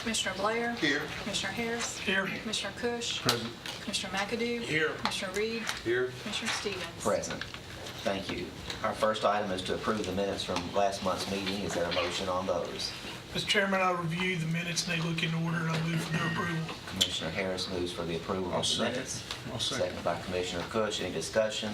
Commissioner Blair. Here. Commissioner Harris. Here. Commissioner Cush. Present. Commissioner McAdoo. Here. Commissioner Reed. Here. Commissioner Stevens. Present. Thank you. Our first item is to approve the minutes from last month's meeting. Is there a motion on those? Mr. Chairman, I reviewed the minutes and they look in order and I move for their approval. Commissioner Harris moves for the approval I'll of the second. minutes. I'll second. Second by Commissioner Cush. Any discussion?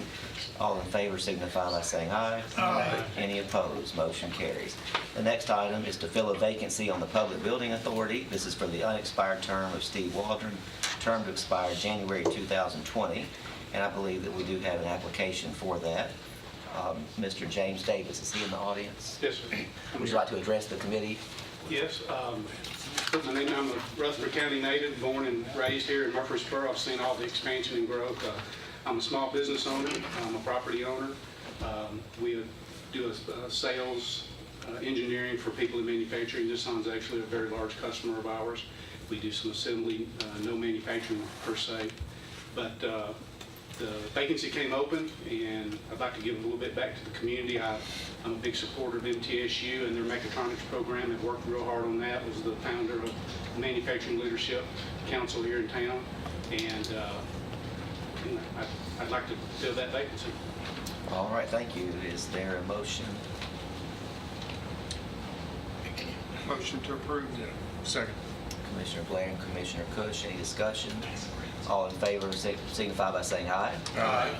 All in favor signify by saying aye. Aye. Any opposed? Motion carries. The next item is to fill a vacancy on the Public Building Authority. This is for the unexpired term of Steve Waldron, term to expire January 2020. And I believe that we do have an application for that. Mr. James Davis, is he in the audience? Yes, sir. Would you like to address the committee? Yes. Put my name, I'm a Rutherford County native, born and raised here in Murfreesboro. I've seen all the expansion and growth. I'm a small business owner. I'm a property owner. We do a sales, engineering for people in manufacturing. This one's actually a very large customer of ours. We do some assembly, no manufacturing per se. But the vacancy came open, and I'd like to give a little bit back to the community. I'm a big supporter of MTSU and their mechatronics program. I've worked real hard on that. Was the founder of the Manufacturing Leadership Council here in town, and I'd like to fill that vacancy. All right, thank you. Is there a motion? Motion to approve. Second. Commissioner Blair and Commissioner Cush, any discussion? All in favor signify by saying aye. Aye.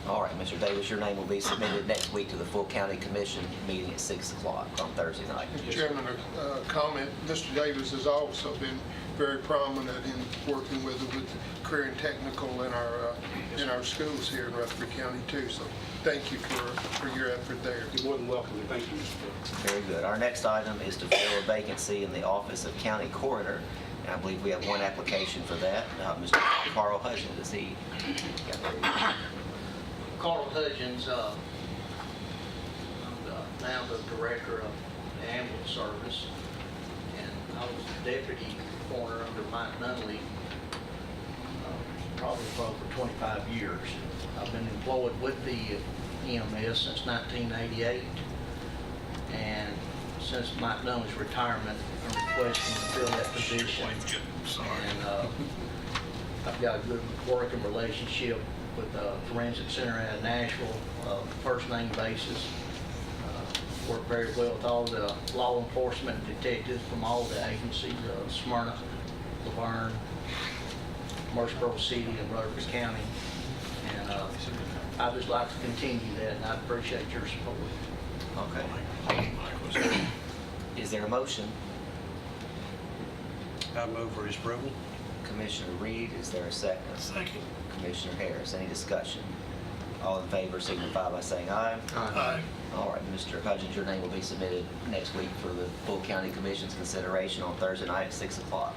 All right, Mr. Davis, your name will be submitted next week to the full county commission meeting at 6 o'clock on Thursday night. Mr. Chairman, a comment. Mr. Davis has also been very prominent in working with career and technical in our schools here in Rutherford County too. So thank you for your effort there. You're more than welcome, and thank you, Mr. Brooks. Very good. Our next item is to fill a vacancy in the office of county coroner. And I believe we have one application for that. Mr. Carl Hudgens, is he? Carl Hudgens, I'm now the director of the ambulance service, and I was the deputy coroner under Mike Nunley probably for over 25 years. I've been employed with the EMS since 1988, and since Mike Nunley's retirement, I'm requesting to fill that position. And I've got a good working relationship with the Forensic Center out of Nashville, first name basis. Work very well with all the law enforcement detectives from all the agencies, Smyrna, Laverne, Murfreesboro City, and Rutherford County. And I'd just like to continue that, and I appreciate your support. Okay. Is there a motion? I move for his approval. Commissioner Reed, is there a second? Second. Commissioner Harris, any discussion? All in favor signify by saying aye. Aye. All right, Mr. Hudgens, your name will be submitted next week for the full county commission's consideration on Thursday night at 6 o'clock.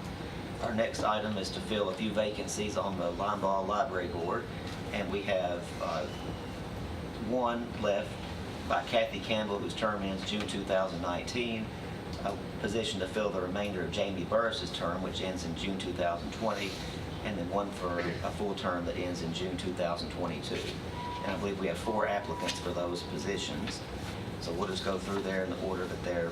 Our next item is to fill a few vacancies on the Linebaugh Library Board, and we have one left by Kathy Campbell, whose term ends June 2019, a position to fill the remainder of Jamie Burris's term, which ends in June 2020, and then one for a full term that ends in June 2022. And I believe we have 4 applicants for those positions. So we'll just go through there in the order that they're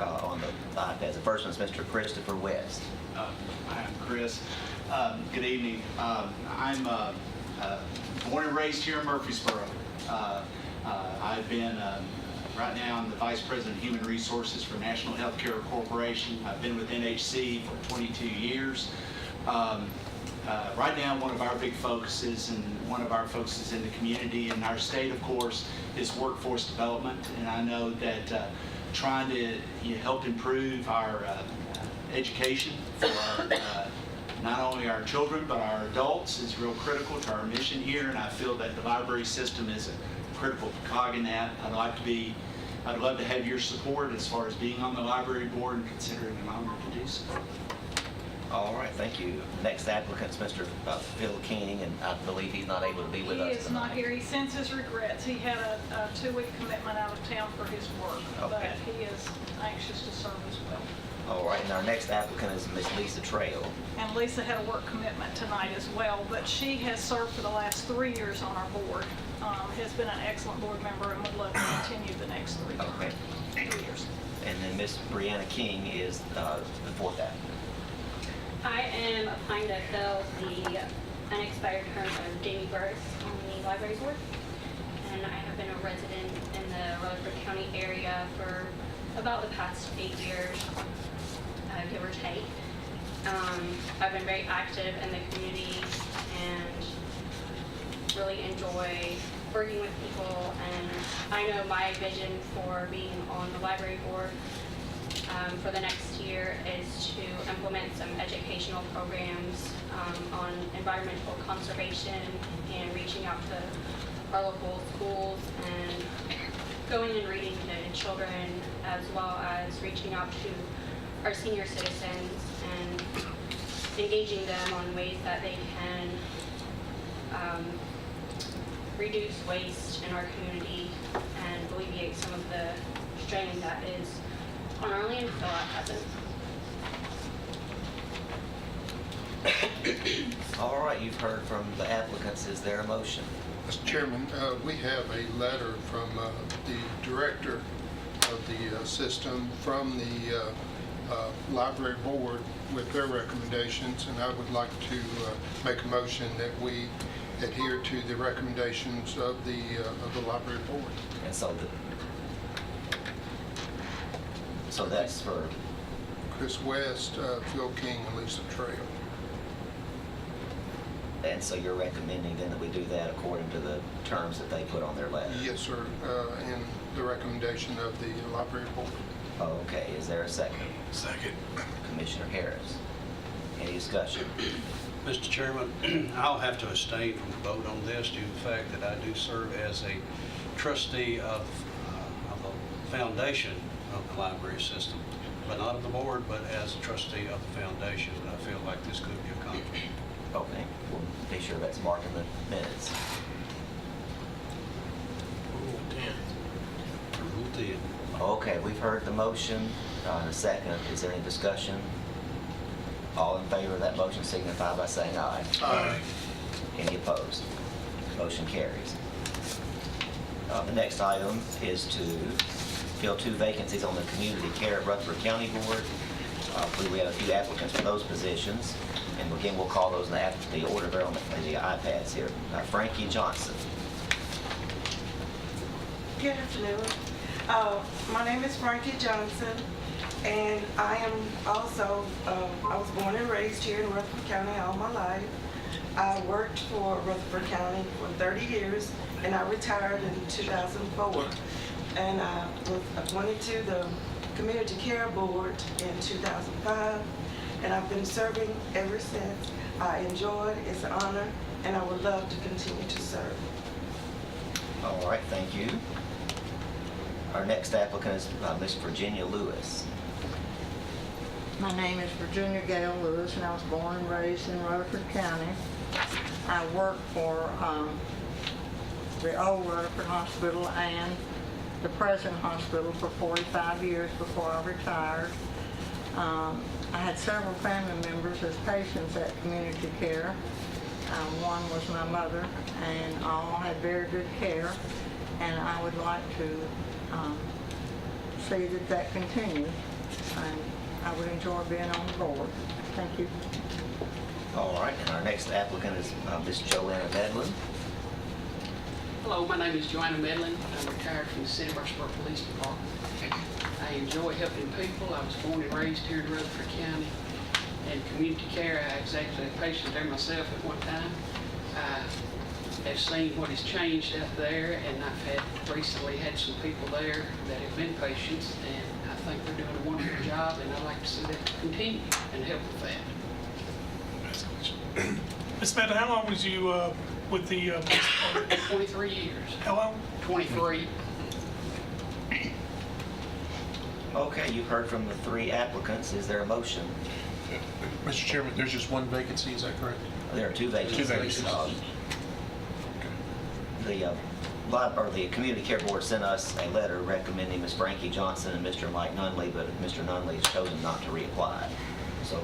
on the iPads. The first one is Mr. Christopher West. Hi, I'm Chris. Good evening. I'm born and raised here in Murfreesboro. I've been, right now, I'm the Vice President of Human Resources for National Healthcare Corporation. I've been with NHC for 22 years. Right now, one of our big focuses and one of our focuses in the community and our state, of course, is workforce development. And I know that trying to help improve our education for not only our children but our adults is real critical to our mission here. And I feel that the library system is a critical cog in that. I'd love to have your support as far as being on the library board and considering an honor to do so. All right, thank you. Next applicant is Mr. Phil King, and I believe he's not able to be with us tonight. He is not here. He sends his regrets. He had a 2-week commitment out of town for his work, Okay. but he is anxious to serve as well. All right, and our next applicant is Ms. Lisa Trail. And Lisa had a work commitment tonight as well, but she has served for the last 3 years on our board, has been an excellent board member, and would love to continue the next 3 Okay. years. And then Ms. Brianna King is the 4th applicant. I am applying to fill the unexpired term of Jamie Burris on the library board. And I have been a resident in the Rutherford County area for about the past 8 years, give or take. I've been very active in the community and really enjoy working with people. And I know my vision for being on the library board for the next year is to implement some educational programs on environmental conservation and reaching out to our local schools and going and reading to children, as well as reaching out to our senior citizens and engaging them on ways that they can reduce waste in our community and alleviate some of the strain that is on our landfill at present. All right, you've heard from the applicants. Is there a motion? Mr. Chairman, we have a letter from the director of the system from the library board with their recommendations, and I would like to make a motion that we adhere to the recommendations of the library board. And so that's for, Chris West, Phil King, and Lisa Trail. and so you're recommending then that we do that according to the terms that they put on their letter? Yes, sir, and the recommendation of the library board. Okay, is there a second? Second. Commissioner Harris. Any discussion? Mr. Chairman, I'll have to abstain from the vote on this due to the fact that I do serve as a trustee of the foundation of the library system, but not of the board, but as a trustee of the foundation. And I feel like this could be a conflict. Okay, we'll be sure that's marked in the minutes. Rule 10. Okay, we've heard the motion in a second. Is there any discussion? All in favor of that motion signify by saying aye. Aye. Any opposed? Motion carries. The next item is to fill 2 vacancies on the Community Care Rutherford County Board. I believe we have a few applicants for those positions. And again, we'll call those in the order there on the iPads here. Frankie Johnson. Good afternoon. My name is Frankie Johnson, and I am also, I was born and raised here in Rutherford County all my life. I worked for Rutherford County for 30 years, and I retired in 2004. And I was appointed to the Community Care Board in 2005, and I've been serving ever since. I enjoy it, it's an honor, and I would love to continue to serve. All right, thank you. Our next applicant is Miss Virginia Lewis. My name is Virginia Gale Lewis, and I was born and raised in Rutherford County. I worked for the old Rutherford Hospital and the present hospital for 45 years before I retired. I had several family members as patients at Community Care. One was my mother, and all had very good care, and I would like to see that that continues, and I would enjoy being on the board. Thank you. All right, and our next applicant is Miss Joanna Medlin. Hello, my name is Joanna Medlin. I'm retired from the City of Murfreesboro Police Department. I enjoy helping people. I was born and raised here in Rutherford County. And Community Care, I was actually a patient there myself at one time. I have seen what has changed out there, and I've recently had some people there that have been patients, and I think they're doing a wonderful job, and I'd like to see that continue and help with that. Ms. Medlin, how long was you with the police department? 23 years. How long? 23. Okay, you've heard from the 3 applicants. Is there a motion? Mr. Chairman, there's just one vacancy, is that correct? There are 2 vacancies. 2 vacancies. The Community Care Board sent us a letter recommending Ms. Frankie Johnson and Mr. Mike Nunley, but Mr. Nunley has chosen not to reapply. So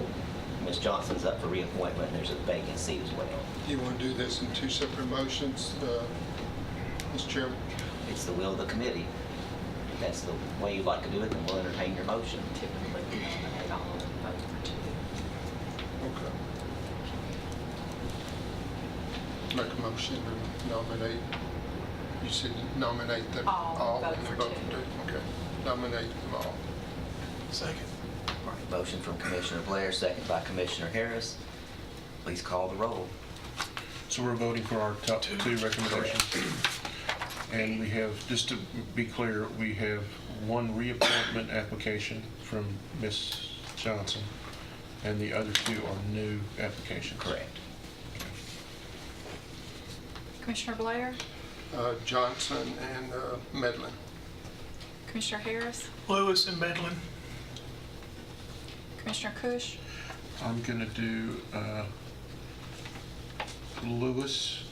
Ms. Johnson's up for reappointment, and there's a vacancy as well. Do you want to do this in 2 separate motions, Mr. Chairman? It's the will of the committee. If that's the way you'd like to do it, then we'll entertain your motion. Okay. Make a motion to nominate, you said nominate them All, all? vote and for vote two. Okay, nominate them all. Second. All right, motion from Commissioner Blair, second by Commissioner Harris. Please call the roll. So we're voting for our top two recommendations. And we have, just to be clear, we have one reappointment application from Ms. Johnson, and the other two are new applications. Correct. Commissioner Blair, Johnson and Medlin. Commissioner Harris, Lewis and Medlin. Commissioner Kush, I'm gonna do Lewis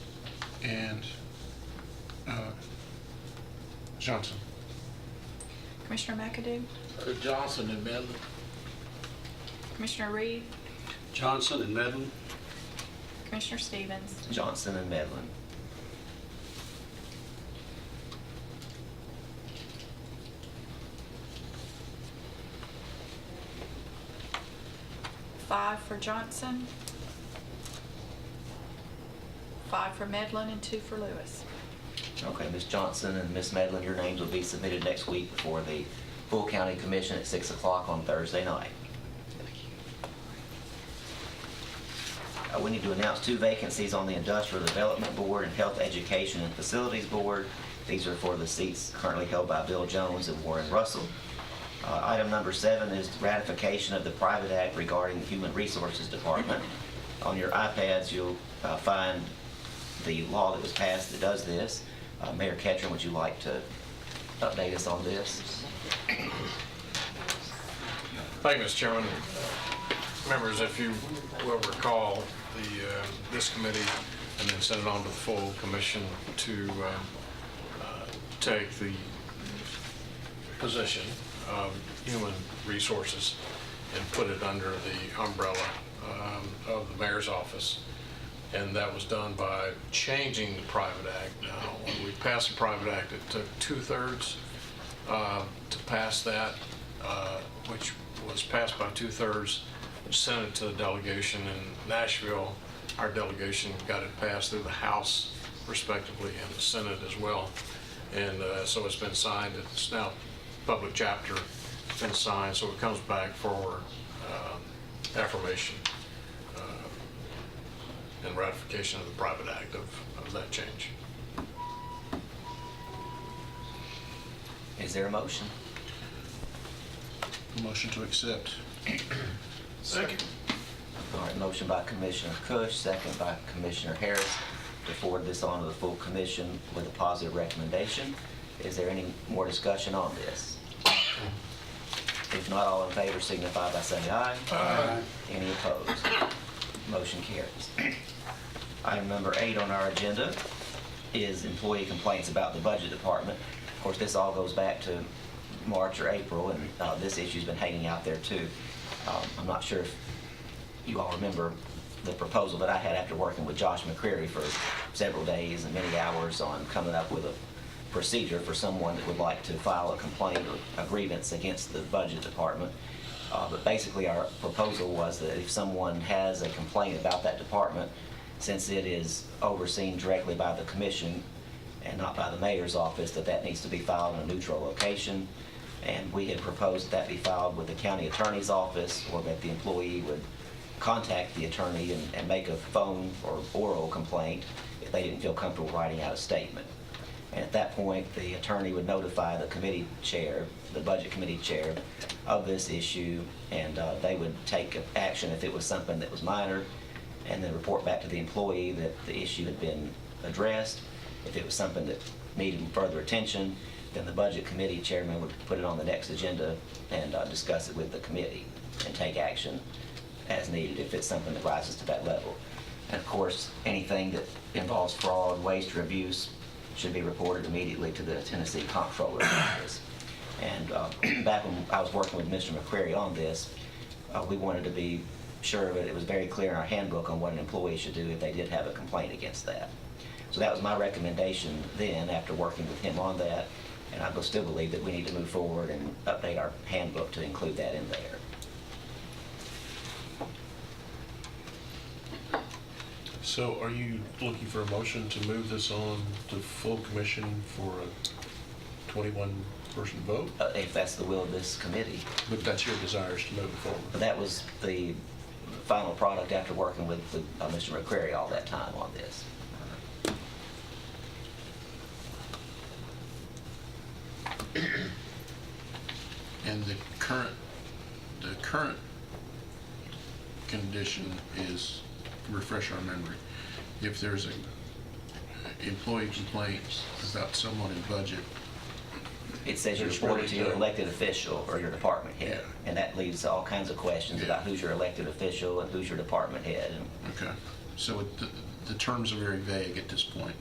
and Johnson. Commissioner McAdoo, Johnson and Medlin. Commissioner Reed, Johnson and Medlin. Commissioner Stevens. Johnson and Medlin. Five for Johnson, 5 for Medlin, and 2 for Lewis. Okay, Ms. Johnson and Ms. Medlin, your names will be submitted next week before the full county commission at 6 o'clock on Thursday night. We need to announce 2 vacancies on the Industrial Development Board and Health Education and Facilities Board. These are for the seats currently held by Bill Jones and Warren Russell. Item number 7 is ratification of the private act regarding the Human Resources Department. On your iPads, you'll find the law that was passed that does this. Mayor Ketchum, would you like to update us on this? Thank you, Mr. Chairman. Members, if you will recall, this committee and then sent it on to the full commission to take the position of human resources and put it under the umbrella of the mayor's office. And that was done by changing the private act. Now, when we passed the private act, it took 2/3 to pass that, which was passed by 2/3, sent it to the delegation in Nashville. Our delegation got it passed through the House respectively and the Senate as well. And so it's been signed. It's now public chapter. It's been signed, so it comes back for affirmation and ratification of the private act of that change. Is there a motion? Motion to accept. Second. All right, motion by Commissioner Kush, second by Commissioner Harris to forward this on to the full commission with a positive recommendation. Is there any more discussion on this? If not, all in favor signify by saying aye. Aye. Any opposed? Motion carries. Item number 8 on our agenda is employee complaints about the budget department. Of course, this all goes back to March or April, and this issue's been hanging out there too. I'm not sure if you all remember the proposal that I had after working with Josh McCreary for several days and many hours on coming up with a procedure for someone that would like to file a complaint or a grievance against the budget department. But basically our proposal was that if someone has a complaint about that department, since it is overseen directly by the commission and not by the mayor's office, that needs to be filed in a neutral location. And we had proposed that be filed with the county attorney's office, or that the employee would contact the attorney and make a phone or oral complaint if they didn't feel comfortable writing out a statement. And at that point, the attorney would notify the committee chair, the budget committee chair, of this issue, and they would take action if it was something that was minor, and then report back to the employee that the issue had been addressed. If it was something that needed further attention, then the budget committee chairman would put it on the next agenda and discuss it with the committee and take action as needed if it's something that rises to that level. And of course, anything that involves fraud, waste, or abuse should be reported immediately to the Tennessee Comptroller's Office. And back when I was working with Mr. McCreary on this, we wanted to be sure that it was very clear in our handbook on what an employee should do if they did have a complaint against that. So that was my recommendation then, after working with him on that, and I still believe that we need to move forward and update our handbook to include that in there. So are you looking for a motion to move this on to full commission for a 21-person vote? If that's the will of this committee. But that's your desires to move it forward? But that was the final product after working with Mr. McCrary all that time on this. And the current condition is, refresh our memory, if there's a employee complaint about someone in budget. It says you're There's reporting to your really no- elected official or your department head. Yeah. And that leaves all kinds of questions Yeah. about who's your elected official and who's your department head. And Okay, so the terms are very vague at this point.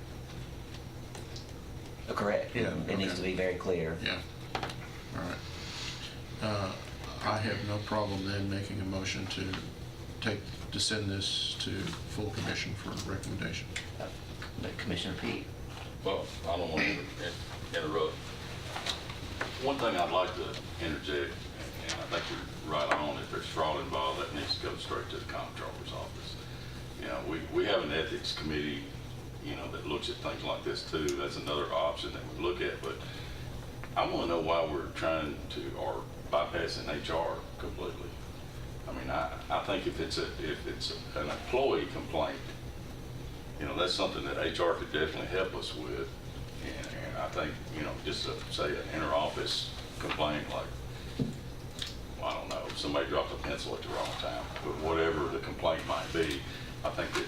correct. Yeah, It needs okay. to be very clear. Yeah, all right. I have no problem then making a motion to send this to full commission for recommendation. Commissioner Pete. Well, I don't want to interrupt. One thing I'd like to interject, and I think you're right on, if there's fraud involved, that needs to go straight to the comptroller's office. You know, we have an ethics committee, you know, that looks at things like this too. That's another option that we look at, but I want to know why we're trying to, or bypassing HR completely. I mean, I think if it's an employee complaint, you know, that's something that HR could definitely help us with. And I think, you know, just say an inter-office complaint like, well, I don't know, somebody dropped a pencil at the wrong time, but whatever the complaint might be, I think that,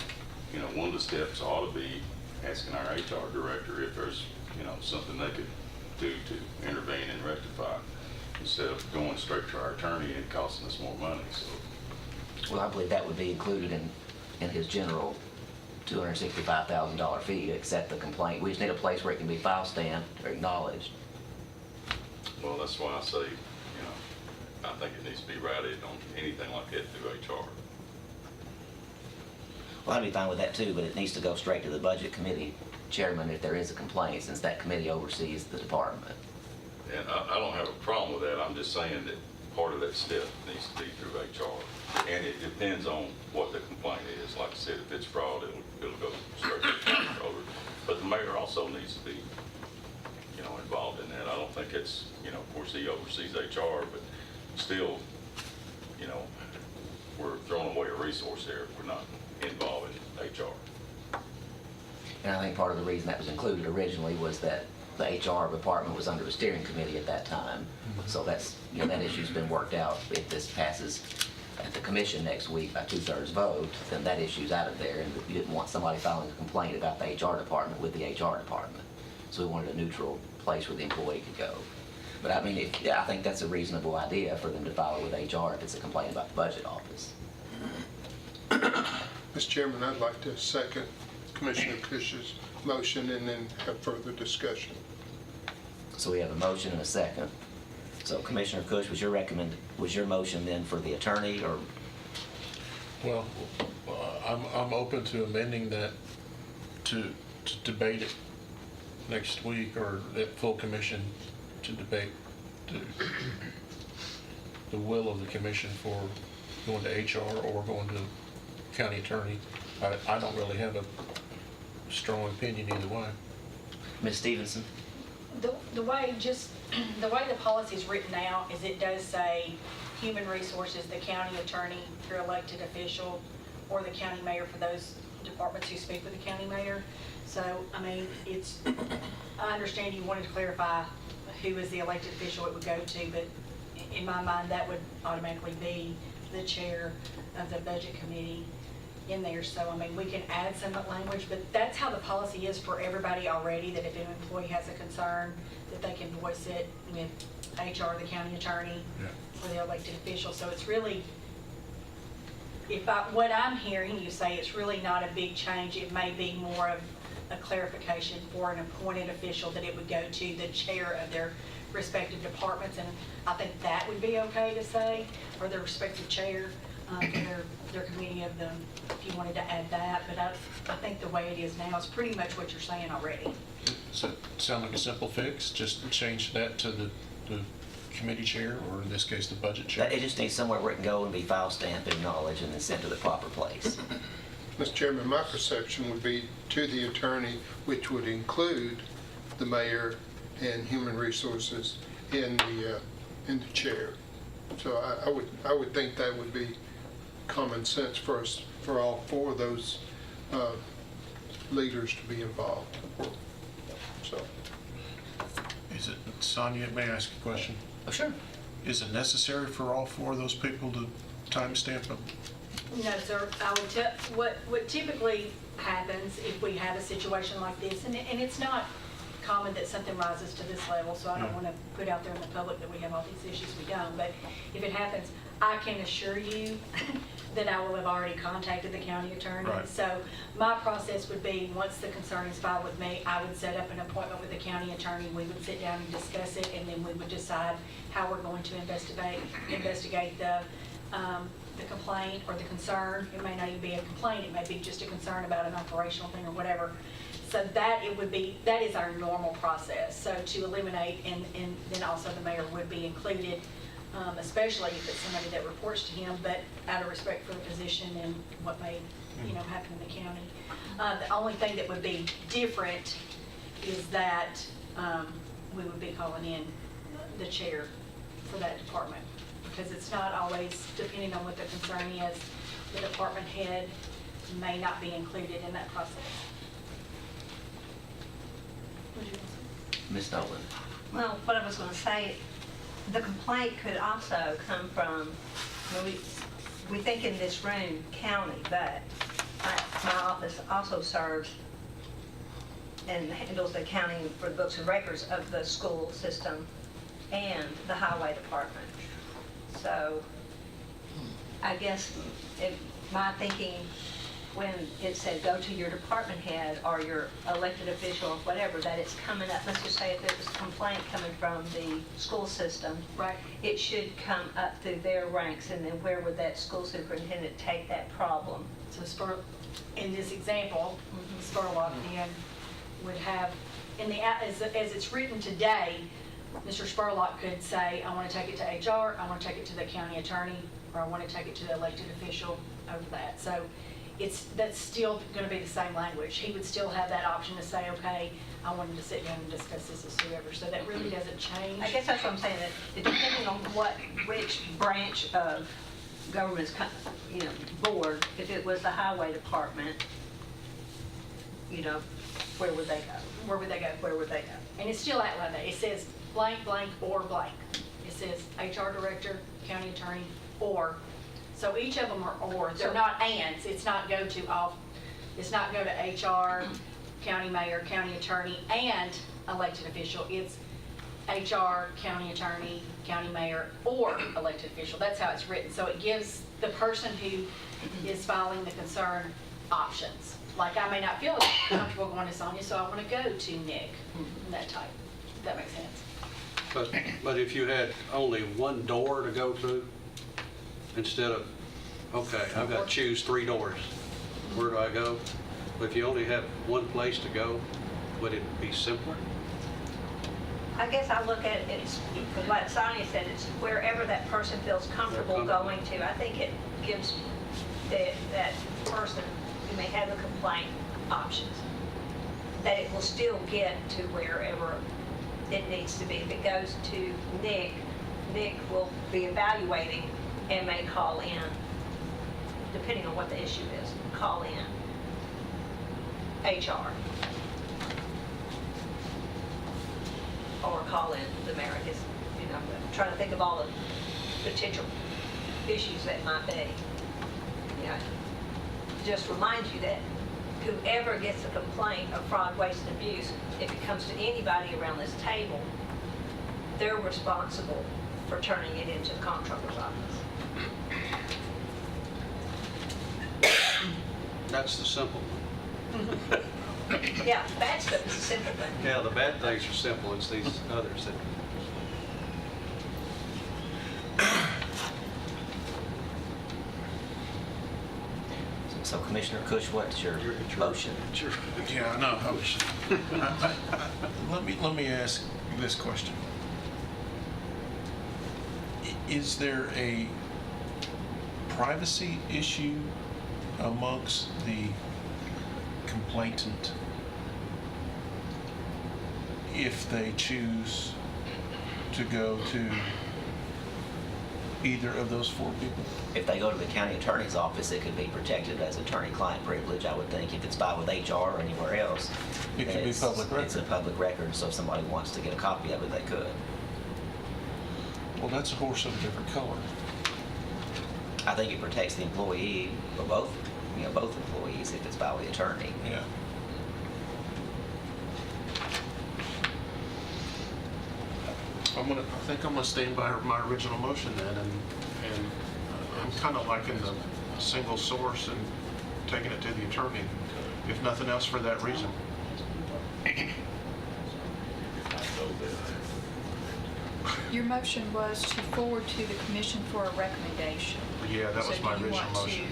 you know, one of the steps ought to be asking our HR director if there's, you know, something they could do to intervene and rectify, instead of going straight to our attorney and costing us more money, so. Well, I believe that would be included in his general $265,000 fee to accept the complaint. We just need a place where it can be file stamped or acknowledged. Well, that's why I say, you know, I think it needs to be routed on anything like that through HR. Well, I'd be fine with that too, but it needs to go straight to the budget committee chairman if there is a complaint, since that committee oversees the department. And I don't have a problem with that. I'm just saying that part of that step needs to be through HR. And it depends on what the complaint is. Like I said, if it's fraud, it'll go straight to the comptroller. But the mayor also needs to be, you know, involved in that. I don't think it's, you know, of course he oversees HR, but still, you know, we're throwing away a resource there if we're not involved in HR. And I think part of the reason that was included originally was that the HR department was under a steering committee at that time. So that's, you know, that issue's been worked out. If this passes at the commission next week by 2/3 vote, then that issue's out of there, and you didn't want somebody filing a complaint about the HR department with the HR department. So we wanted a neutral place where the employee could go. But I mean, I think that's a reasonable idea for them to file it with HR if it's a complaint about the budget office. Mr. Chairman, I'd like to second Commissioner Cush's motion and then have further discussion. So we have a motion and a second. So Commissioner Cush, was your motion then for the attorney, or? Well, I'm open to amending that to debate it next week, or at full commission to debate the will of the commission for going to HR or going to county attorney. I don't really have a strong opinion either way. Ms. Stevenson? The way the policy is written now is it does say human resources, the county attorney, your elected official, or the county mayor for those departments who speak with the county mayor. So, I mean, I understand you wanted to clarify who is the elected official it would go to, but in my mind, that would automatically be the chair of the budget committee in there. So, I mean, we can add some language, but that's how the policy is for everybody already, that if an employee has a concern, that they can voice it with HR, the county attorney, or the elected official. So it's really, what I'm hearing you say, it's really not a big change. It may be more of a clarification for an appointed official that it would go to the chair of their respective departments, and I think that would be okay to say, or their respective chair for their committee of them, if you wanted to add that. But I think the way it is now is pretty much what you're saying already. Does that sound like a simple fix? Just change that to the committee chair, or in this case, the budget chair? It just needs somewhere where it can go and be file stamped, acknowledged, and then sent to the proper place. Mr. Chairman, my perception would be to the attorney, which would include the mayor and human resources in the chair. So I would think that would be common sense for us, for all four of those leaders to be involved. So. Is it, Sonia, may I ask a question? Oh, sure. Is it necessary for all four of those people to timestamp them? No, sir. I would tell, what typically happens if we have a situation like this, and it's not common that something rises to this level, so I don't want to put out there in the public that we have all these issues, we don't, but if it happens, I can assure you that I will have already contacted the county attorney. Right. So my process would be, once the concern is filed with me, I would set up an appointment with the county attorney. We would sit down and discuss it, and then we would decide how we're going to investigate the complaint or the concern. It may not even be a complaint, it may be just a concern about an operational thing or whatever. So that is our normal process. So to eliminate, and then also the mayor would be included, especially if it's somebody that reports to him, but out of respect for the position and what may, happen in the county. The only thing that would be different is that we would be calling in the chair for that department, because it's not always, depending on what the concern is, the department head may not be included in that process. Ms. Nolan? Well, what I was going to say, the complaint could also come from, we think in this room, county, but my office also serves and handles the accounting for the books and records of the school system and the highway department. So I guess my thinking, when it said go to your department head or your elected official or whatever, that it's coming up, let's just say if it was a complaint coming from the school system, right, it should come up through their ranks, and then where would that school superintendent take that problem? So in this example, Spurlock then would have, as it's written today, Mr. Spurlock could say, I want to take it to HR, I want to take it to the county attorney, or I want to take it to the elected official over that. So that's still going to be the same language. He would still have that option to say, okay, I wanted to sit down and discuss this with whoever. So that really doesn't change. I guess that's what I'm saying, that depending on which branch of government's, board, if it was the highway department, where would they go? Where would they go? Where would they go? And it's still outlined there. It says blank, blank, or blank. It says HR director, county attorney, or. So each of them are or. They're not ands. It's not go to all. It's not go to HR, county mayor, county attorney, and elected official. It's HR, county attorney, county mayor, or elected official. That's how it's written. So it gives the person who is filing the concern options. Like, I may not feel comfortable going to Sonia, so I want to go to Nick, that type. If that makes sense. But if you had only one door to go through, instead of, okay, I've got to choose 3 doors, where do I go? But if you only have one place to go, would it be simpler? I guess I look at it, like Sonia said, it's wherever that person feels comfortable going to. I think it gives that person who may have a complaint options, that it will still get to wherever it needs to be. If it goes to Nick, Nick will be evaluating and may call in, depending on what the issue is, call in HR. Or call in the mayor. I'm trying to think of all the potential issues that might be. Just remind you that whoever gets a complaint of fraud, waste, and abuse, if it comes to anybody around this table, they're responsible for turning it into the comptroller's office. That's the simple one. Yeah, bad stuff is a simple thing. Yeah, the bad things are simple, it's these others that. So Commissioner Cush, what's your motion? Yeah, no, let me ask this question. Is there a privacy issue amongst the complainant, if they choose to go to either of those four people? If they go to the county attorney's office, it could be protected as attorney-client privilege, I would think. If it's filed with HR or anywhere else, It could be it's- public record. It's a public record, so if somebody wants to get a copy of it, they could. Well, that's a horse of a different color. I think it protects the employee, or both employees, if it's filed with the attorney. Yeah. I think I'm gonna stand by my original motion then, and I'm kind of liking the single source and taking it to the attorney, if nothing else for that reason. Your motion was to forward to the commission for a recommendation. Yeah, that was So my do you original want motion.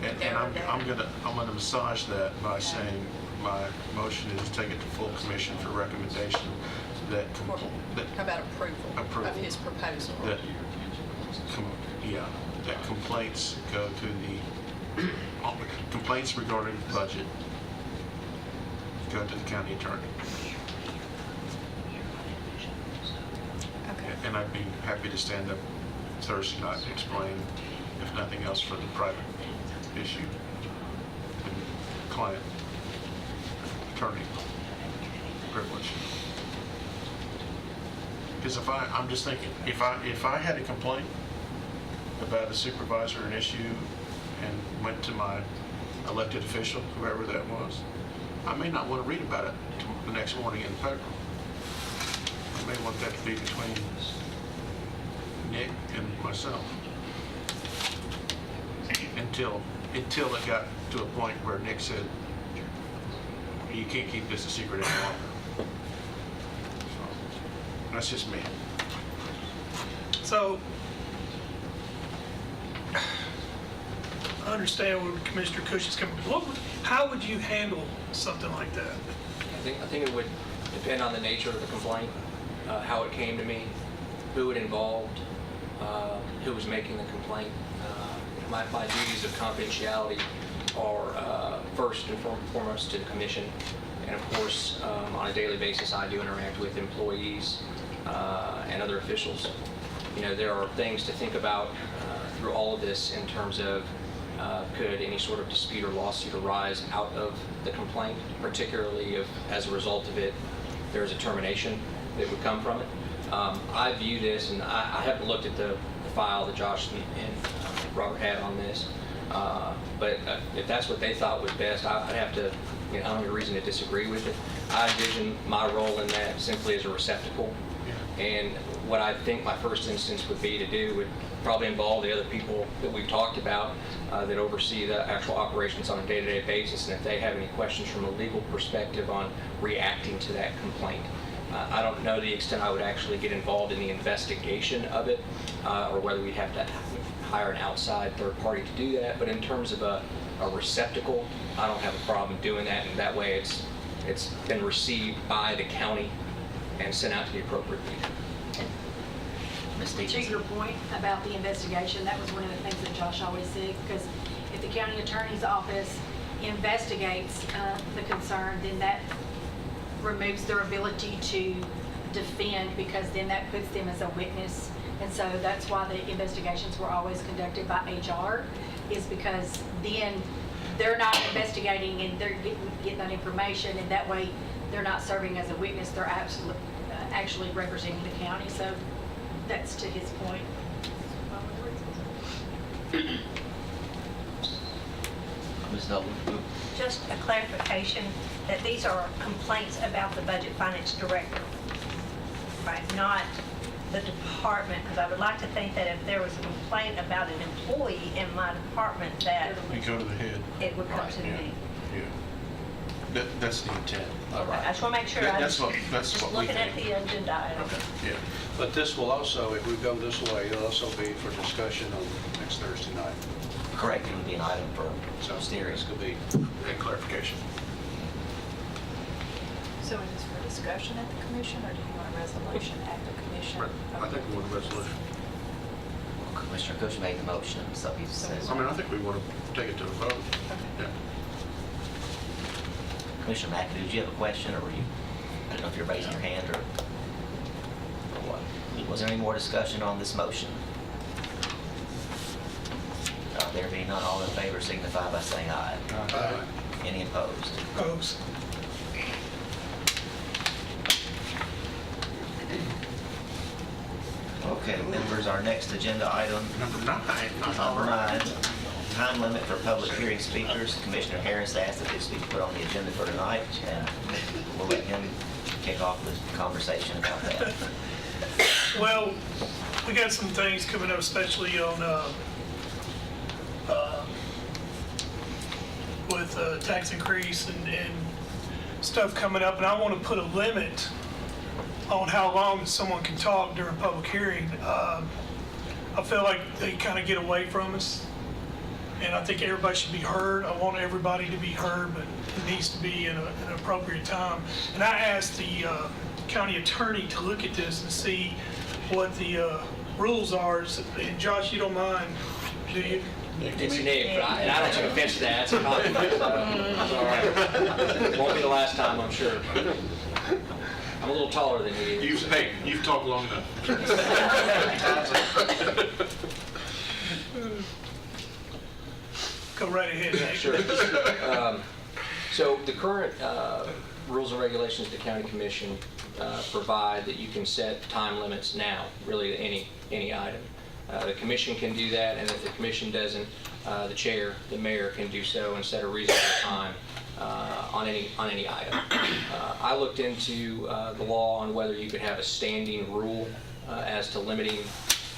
to And narrow I'm down? gonna massage that by saying my motion is to take it to full commission for recommendation that, Or How about approval Approval. of his proposal? that, that complaints go to the, all the complaints regarding budget go to the county attorney. Okay. And I'd be happy to stand up Thursday night to explain, if nothing else, for the private issue, and client attorney privilege. Because I'm just thinking, if I had a complaint about a supervisor, an issue, and went to my elected official, whoever that was, I may not want to read about it the next morning in the paper. I may want that to be between Nick and myself. Until it got to a point where Nick said, you can't keep this a secret any longer. So, that's just me. So, I understand where Commissioner Cush is coming from. How would you handle something like that? I think it would depend on the nature of the complaint, how it came to me, who it involved, who was making the complaint. My duties of confidentiality are first and foremost to the commission, and of course, on a daily basis, I do interact with employees and other officials. You know, there are things to think about through all of this in terms of could any sort of dispute or lawsuit arise out of the complaint, particularly if, as a result of it, there's a termination that would come from it. I view this, and I haven't looked at the file that Josh and Robert had on this, but if that's what they thought was best, I'd have to, I don't have a reason to disagree with it. I envision my role in that simply as a receptacle. And what I think my first instance would be to do would probably involve the other people that we've talked about that oversee the actual operations on a day-to-day basis, and if they have any questions from a legal perspective on reacting to that complaint. I don't know the extent I would actually get involved in the investigation of it, or whether we'd have to hire an outside third party to do that, but in terms of a receptacle, I don't have a problem doing that, and that way it's been received by the county and sent out to the appropriate people. To your point about the investigation, that was one of the things that Josh always said, because if the county attorney's office investigates the concern, then that removes their ability to defend, because then that puts them as a witness. And so that's why the investigations were always conducted by HR, is because then they're not investigating and they're getting that information, and that way they're not serving as a witness, they're actually representing the county. So that's to his point. Ms. Nolan? Just a clarification that these are complaints about the budget finance director, right? Not the department, because I would like to think that if there was a complaint about an employee in my department, that You go to the head. it would come to Yeah. me. Yeah. That's the intent. Okay, I just want to make sure I'm That's what just we looking at think. the agenda item. Yeah. But this will also, if we go this way, it'll also be for discussion on next Thursday night. Correct, it would be an item for So steering. this could be And clarification. So is this for discussion at the commission, or do you want a resolution at the commission? I think we want a resolution. Commissioner Cush made the motion, so he says. I mean, I think we want to take it to a vote. Yeah. Commissioner McAdoo, did you have a question, or were you, I don't know if you're raising your hand or what? Was there any more discussion on this motion? There being none, all in favor signify by saying aye. Aye. Any opposed? Opposed. Okay, members, our next agenda item. Number 9. Number 9, time limit for public hearing speakers. Commissioner Harris asked that this be put on the agenda for tonight, and we'll let him kick off the conversation about that. Well, we got some things coming up, especially on with tax increase and stuff coming up, and I want to put a limit on how long someone can talk during a public hearing. I feel like they kind of get away from us, and I think everybody should be heard. I want everybody to be heard, but it needs to be in an appropriate time. And I asked the county attorney to look at this and see what the rules are. And Josh, you don't mind, do you? It's Nick, but and I don't take offense to that. It's a compliment. It's all right. Won't be the last time, I'm sure. I'm a little taller than you. You've talked long enough. Go right ahead, Nick. Sure. So the current rules and regulations of the county commission provide that you can set time limits now, really, to any item. The commission can do that, and if the commission doesn't, the chair, the mayor, can do so and set a reasonable time on any item. I looked into the law on whether you could have a standing rule as to limiting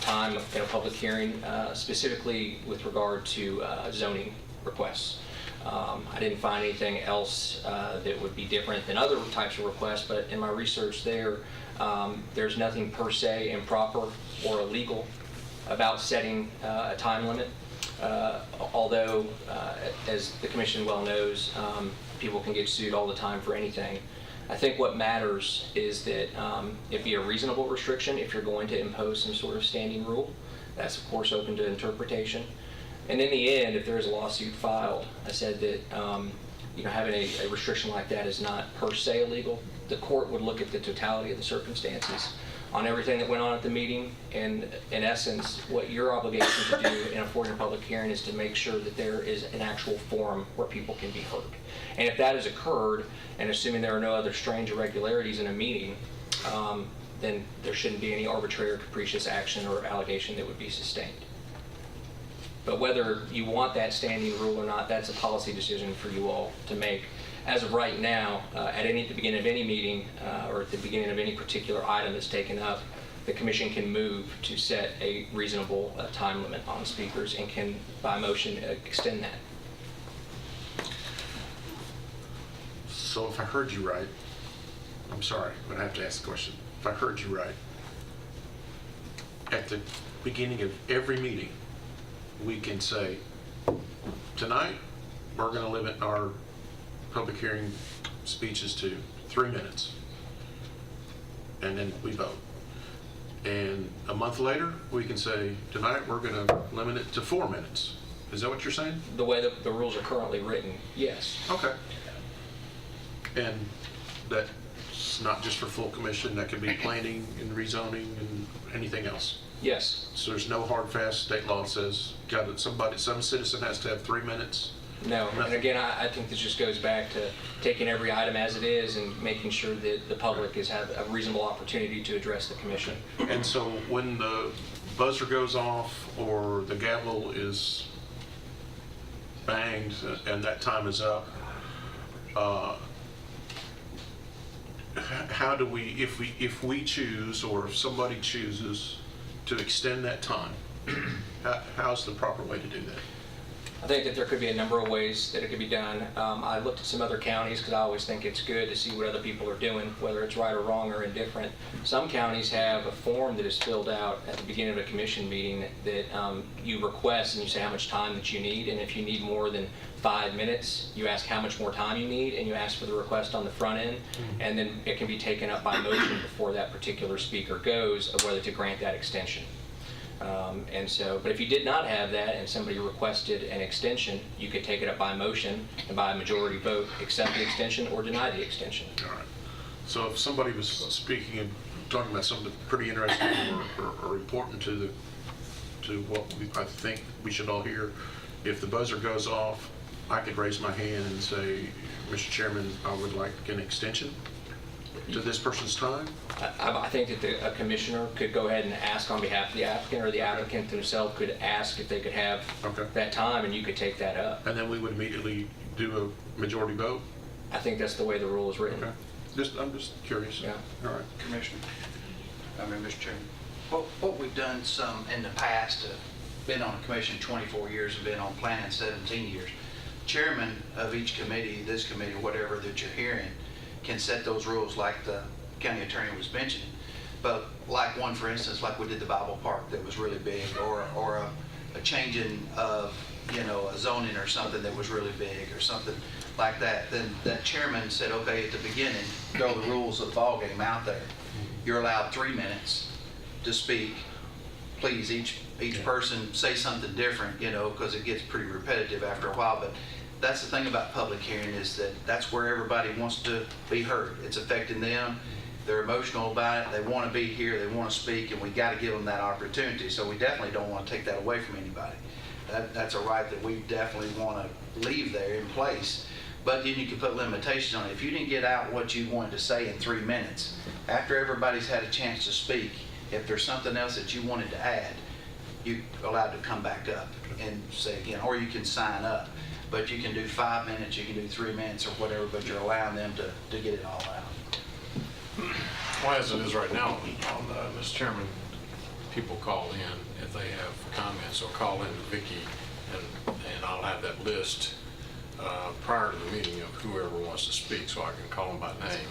time in a public hearing, specifically with regard to zoning requests. I didn't find anything else that would be different than other types of requests, but in my research there's nothing per se improper or illegal about setting a time limit. Although, as the commission well knows, people can get sued all the time for anything. I think what matters is that it be a reasonable restriction if you're going to impose some sort of standing rule. That's, of course, open to interpretation. And in the end, if there is a lawsuit filed, I said that having a restriction like that is not per se illegal. The court would look at the totality of the circumstances on everything that went on at the meeting, and in essence, what your obligation to do in a public hearing is to make sure that there is an actual forum where people can be heard. And if that has occurred, and assuming there are no other strange irregularities in a meeting, then there shouldn't be any arbitrary or capricious action or allegation that would be sustained. But whether you want that standing rule or not, that's a policy decision for you all to make. As of right now, at the beginning of any meeting or at the beginning of any particular item that's taken up, the commission can move to set a reasonable time limit on speakers and can, by motion, extend that. So if I heard you right, I'm sorry, but I have to ask the question. If I heard you right, at the beginning of every meeting, we can say, tonight, we're going to limit our public hearing speeches to 3 minutes, and then we vote. And a month later, we can say, tonight we're going to limit it to 4 minutes. Is that what you're saying? The way the rules are currently written, yes. Okay. And that's not just for full commission, that can be planning and rezoning and anything else? Yes. So there's no hard fast state law that says some citizen has to have 3 minutes? No, and again, I think this just goes back to taking every item as it is and making sure that the public has had a reasonable opportunity to address the commission. And so when the buzzer goes off or the gavel is banged and that time is up, how do we, if we choose or if somebody chooses to extend that time, how's the proper way to do that? I think that there could be a number of ways that it could be done. I looked at some other counties because I always think it's good to see what other people are doing, whether it's right or wrong or indifferent. Some counties have a form that is filled out at the beginning of a commission meeting that you request, and you say how much time that you need, and if you need more than 5 minutes, you ask how much more time you need, and you ask for the request on the front end, and then it can be taken up by motion before that particular speaker goes of whether to grant that extension. And so, but if you did not have that and somebody requested an extension, you could take it up by motion and by a majority vote, accept the extension or deny the extension. All right. So if somebody was speaking and talking about something pretty interesting or important to what I think we should all hear, if the buzzer goes off, I could raise my hand and say, Mr. Chairman, I would like an extension to this person's time? I think that a commissioner could go ahead and ask on behalf of the applicant, or the applicant themselves could ask if they could have that time, and you could take that up. And then we would immediately do a majority vote? I think that's the way the rule is written. Okay. I'm just curious. Yeah. All right. Commissioner, Mr. Chairman, what we've done some in the past, been on a commission 24 years and been on planning 17 years. Chairman of each committee, this committee, whatever that you're hearing, can set those rules like the county attorney was mentioning. But like one, for instance, like we did the Bible Park that was really big, or a changing of, a zoning or something that was really big or something like that, then that chairman said, okay, at the beginning, throw the rules of the ball game out there. You're allowed 3 minutes to speak. Please, each person say something different, because it gets pretty repetitive after a while. But that's the thing about public hearing, is that that's where everybody wants to be heard. It's affecting them. They're emotional about it. They want to be here. They want to speak, and we got to give them that opportunity. So we definitely don't want to take that away from anybody. That's a right that we definitely want to leave there in place. But then you can put limitations on it. If you didn't get out what you wanted to say in 3 minutes, after everybody's had a chance to speak, if there's something else that you wanted to add, you're allowed to come back up and say again, or you can sign up. But you can do 5 minutes, you can do 3 minutes or whatever, but you're allowing them to get it all out. Well, as it is right now, Mr. Chairman, people call in if they have comments, or call in to Vicki, and I'll have that list prior to the meeting of whoever wants to speak, so I can call them by name.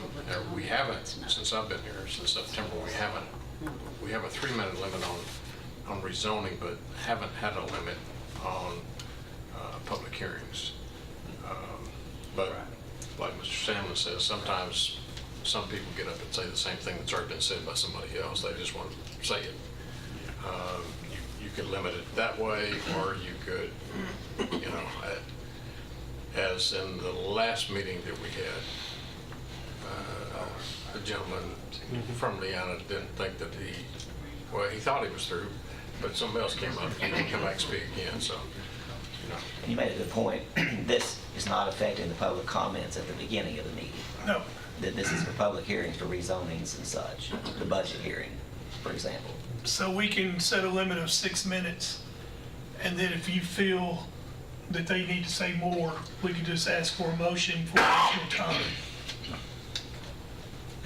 We haven't, since I've been here, since September, we have a 3-minute limit on rezoning, but haven't had a limit on public hearings. But like Mr. Salmon says, sometimes some people get up and say the same thing that's already been said by somebody else. They just want to say it. You could limit it that way, or you could, as in the last meeting that we had, the gentleman from Leanna didn't think that he thought he was through, but somebody else came up and he didn't come back and speak again, so. You made a good point. This is not affecting the public comments at the beginning of the meeting. No. This is for public hearings for rezonings and such, the budget hearing, for example. So we can set a limit of 6 minutes, and then if you feel that they need to say more, we can just ask for a motion for additional time.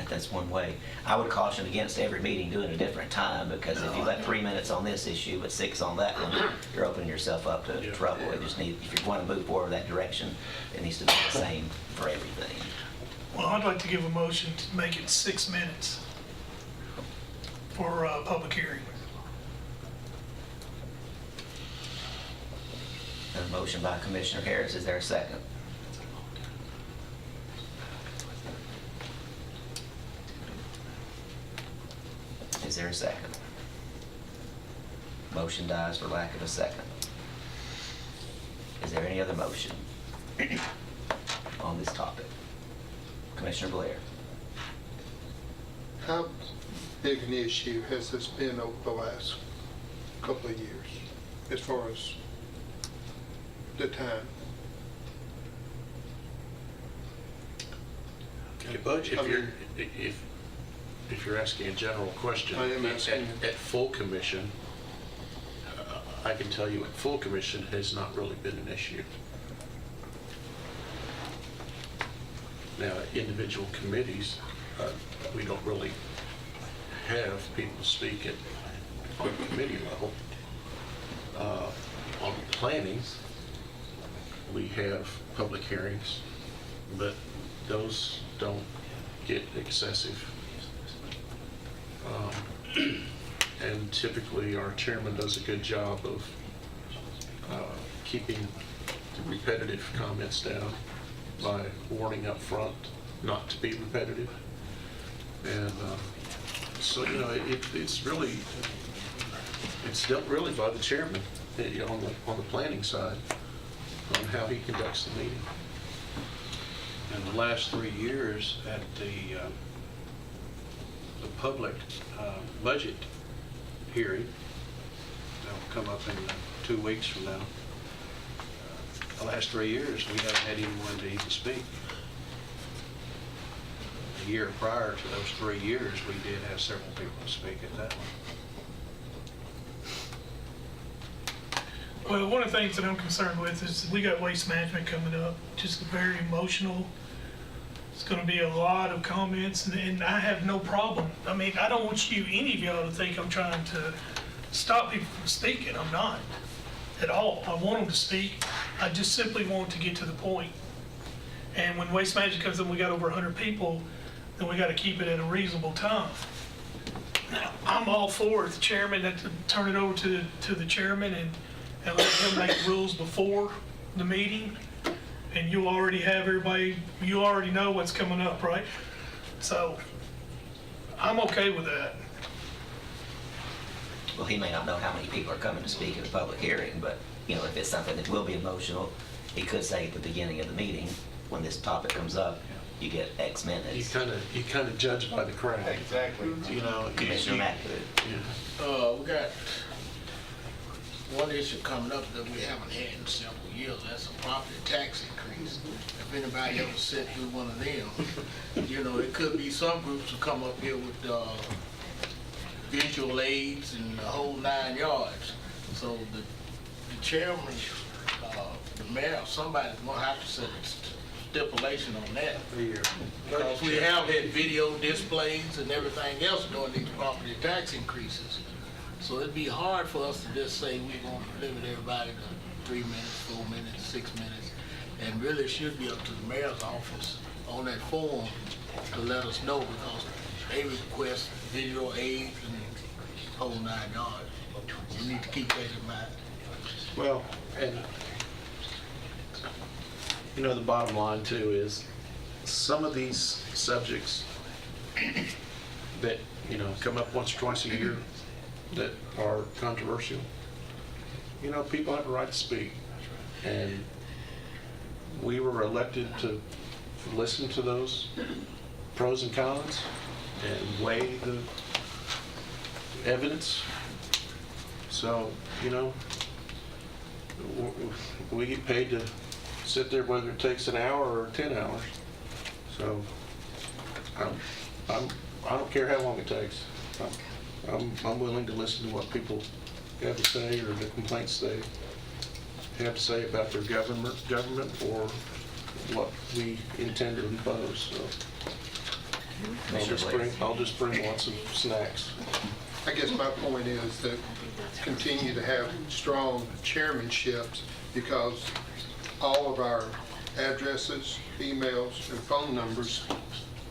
That's one way. I would caution against every meeting doing a different time, because if you let 3 minutes on this issue but 6 on that one, you're opening yourself up to trouble. If you want to move forward that direction, it needs to be the same for everything. Well, I'd like to give a motion to make it 6 minutes for public hearing. A motion by Commissioner Harris. Is there a second? Is there a second? Motion dies for lack of a second. Is there any other motion on this topic? Commissioner Blair. How big an issue has this been over the last couple of years, as far as the time? If you're asking a general question, I am asking. at full commission, I can tell you at full commission has not really been an issue. Now, individual committees, we don't really have people speak on committee level. On planning, we have public hearings, but those don't get excessive. And typically our chairman does a good job of keeping the repetitive comments down by warning up front not to be repetitive. And so, it's really, it's dealt really by the chairman on the planning side, on how he conducts the meeting. In the last 3 years at the public budget hearing, that will come up in 2 weeks from now. The last 3 years, we haven't had anyone to even speak. The year prior to those 3 years, we did have several people speak at that one. Well, one of the things that I'm concerned with is we got waste management coming up, just very emotional. It's gonna be a lot of comments, and I have no problem. I mean, I don't want you, any of y'all, to think I'm trying to stop people from speaking. I'm not at all. I want them to speak. I just simply want to get to the point. And when waste management comes in, we got over 100 people, then we gotta keep it at a reasonable time. Now, I'm all for the chairman, to turn it over to the chairman and let him make rules before the meeting. And you already have everybody, you already know what's coming up, right? So I'm okay with that. Well, he may not know how many people are coming to speak at a public hearing, but, if it's something that will be emotional, he could say at the beginning of the meeting, when this topic comes up, you get X minutes. You kind of judge by the crowd. Exactly. Commissioner Mack. We got one issue coming up that we haven't had in several years. That's a property tax increase. If anybody ever sit through one of them, it could be some groups who come up here with visual aids and the whole 9 yards. So the chairman, the mayor, somebody's gonna have to set a stipulation on that. Because we have had video displays and everything else during these property tax increases. So it'd be hard for us to just say we're gonna limit everybody to 3 minutes, 4 minutes, 6 minutes. And really it should be up to the mayor's office on that form to let us know, because they request visual aids and whole 9 yards. We need to keep that in mind. Well, and the bottom line too is some of these subjects that, come up once or twice a year that are controversial, people have a right to speak. And we were elected to listen to those pros and cons and weigh the evidence. So, we get paid to sit there whether it takes an hour or 10 hours. So I don't care how long it takes. I'm willing to listen to what people have to say, or the complaints they have to say about their government or what we intend to impose. So I'll just bring lots of snacks. I guess my point is that continue to have strong chairmanships, because all of our addresses, emails, and phone numbers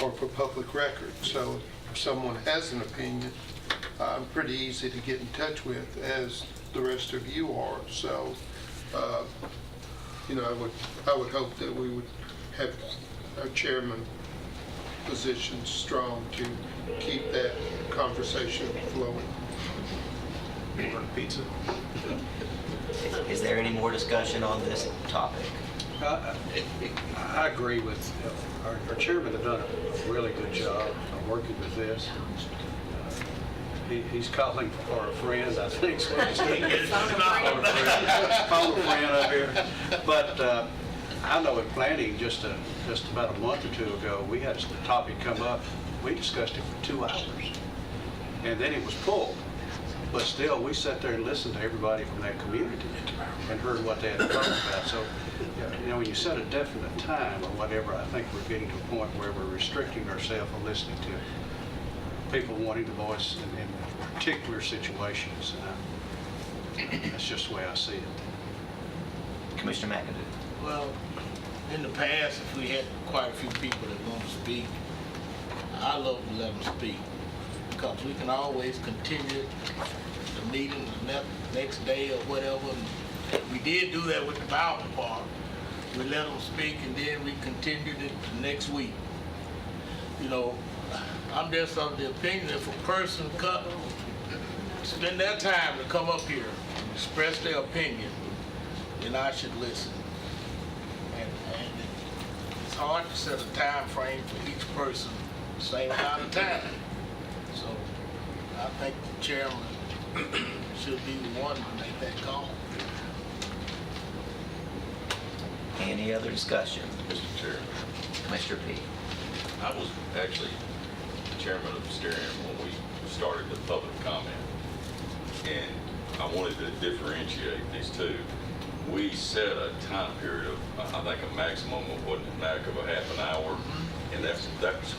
are for public record. So if someone has an opinion, I'm pretty easy to get in touch with, as the rest of you are. So, I would hope that we would have our chairman position strong to keep that conversation flowing. You want pizza? Is there any more discussion on this topic? I agree with, our chairman has done a really good job of working with this. He's calling for a friend, I think. So he's getting his phone a friend up here. But I know in planning, just about a month or two ago, we had a topic come up. We discussed it for 2 hours, and then it was pulled. But still, we sat there and listened to everybody from that community and heard what they had to talk about. So, when you set a definite time or whatever, I think we're getting to a point where we're restricting ourselves from listening to people wanting to voice in particular situations. That's just the way I see it. Commissioner McAdoo. Well, in the past, if we had quite a few people that want to speak, I love to let them speak, because we can always continue the meeting the next day or whatever. And we did do that with the fire department. We let them speak, and then we continued it the next week. I'm just of the opinion, if a person spend their time to come up here and express their opinion, then I should listen. And it's hard to set a time frame for each person, the same amount of time. So I think the chairman should be the one to make that call. Any other discussion? Mr. Chairman, Commissioner P. I was actually chairman of steering when we started the public comment. And I wanted to differentiate these two. We set a time period of, I think, a maximum of, wasn't it, Mac, of a half an hour? And that's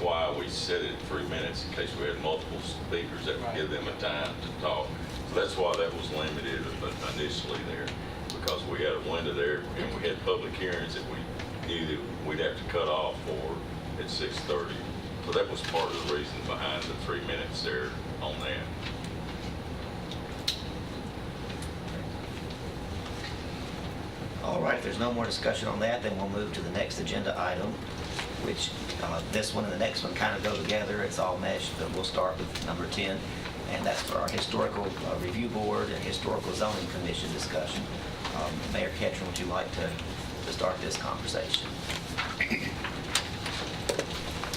why we set it 3 minutes, in case we had multiple speakers that would give them a time to talk. So that's why that was limited initially there, because we had a window there, and we had public hearings that we knew that we'd have to cut off for at 6:30. So that was part of the reason behind the 3 minutes there on that. All right, if there's no more discussion on that, then we'll move to the next agenda item, which this one and the next one kind of go together. It's all meshed, but we'll start with number 10, and that's for our Historical Review Board and Historical Zoning Commission discussion. Mayor Ketchum, would you like to start this conversation?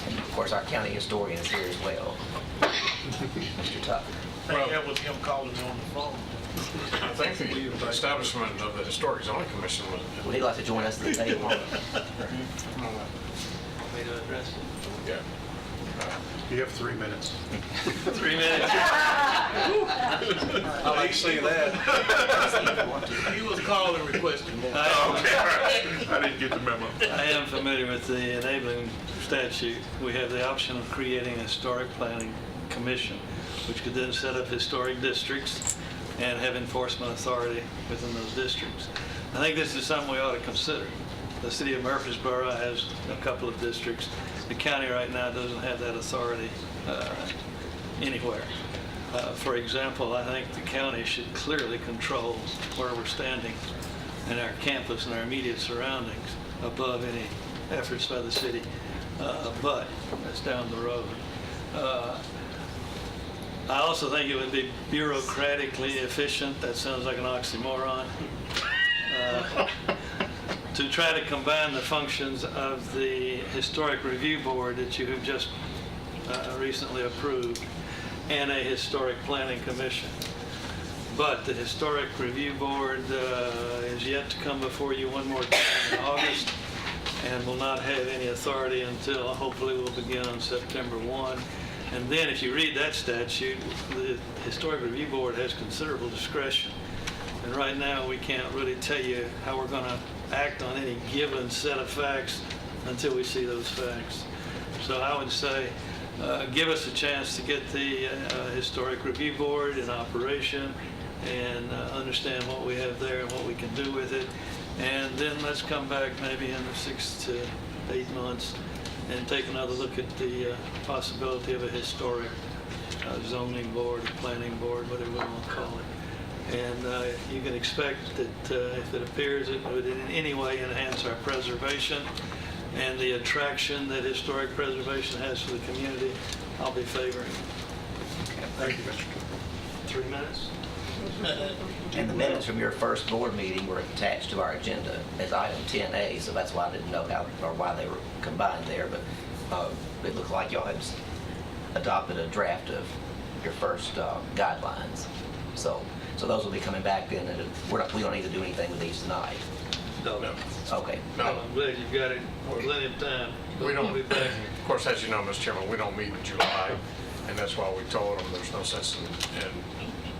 And of course, our county historian is here as well, Mr. Tucker. I think that was him calling me on the phone. I think the establishment of the Historic Zoning Commission was... Would he like to join us at the table? Me to address it? Yeah. You have 3 minutes. 3 minutes. I like seeing that. He was calling requesting more. I didn't get the memo. I am familiar with the enabling statute. We have the option of creating a historic planning commission, which could then set up historic districts and have enforcement authority within those districts. I think this is something we ought to consider. The city of Murfreesboro has a couple of districts. The county right now doesn't have that authority anywhere. For example, I think the county should clearly control where we're standing in our campus and our immediate surroundings above any efforts by the city, but that's down the road. I also think it would be bureaucratically efficient. That sounds like an oxymoron. To try to combine the functions of the Historic Review Board that you have just recently approved and a Historic Planning Commission. But the Historic Review Board is yet to come before you one more time in August and will not have any authority until hopefully we'll begin on September 1. And then if you read that statute, the Historic Review Board has considerable discretion. And right now, we can't really tell you how we're going to act on any given set of facts until we see those facts. So I would say, give us a chance to get the Historic Review Board in operation and understand what we have there and what we can do with it. And then let's come back maybe in 6 to 8 months and take another look at the possibility of a historic zoning board, or planning board, whatever we want to call it. And you can expect that if it appears it would in any way enhance our preservation and the attraction that historic preservation has for the community, I'll be favoring it. Thank you, Mr. 3 minutes? And the minutes from your first board meeting were attached to our agenda as item 10A, so that's why I didn't know how or why they were combined there. But it looked like y'all had adopted a draft of your first guidelines. So those will be coming back then, and we don't need to do anything with these tonight. No. Okay. No, I'm glad you've got it for plenty of time. We don't, We'll be back. of course, as you know, Mr. Chairman, we don't meet in July, and that's why we told them there's no sense in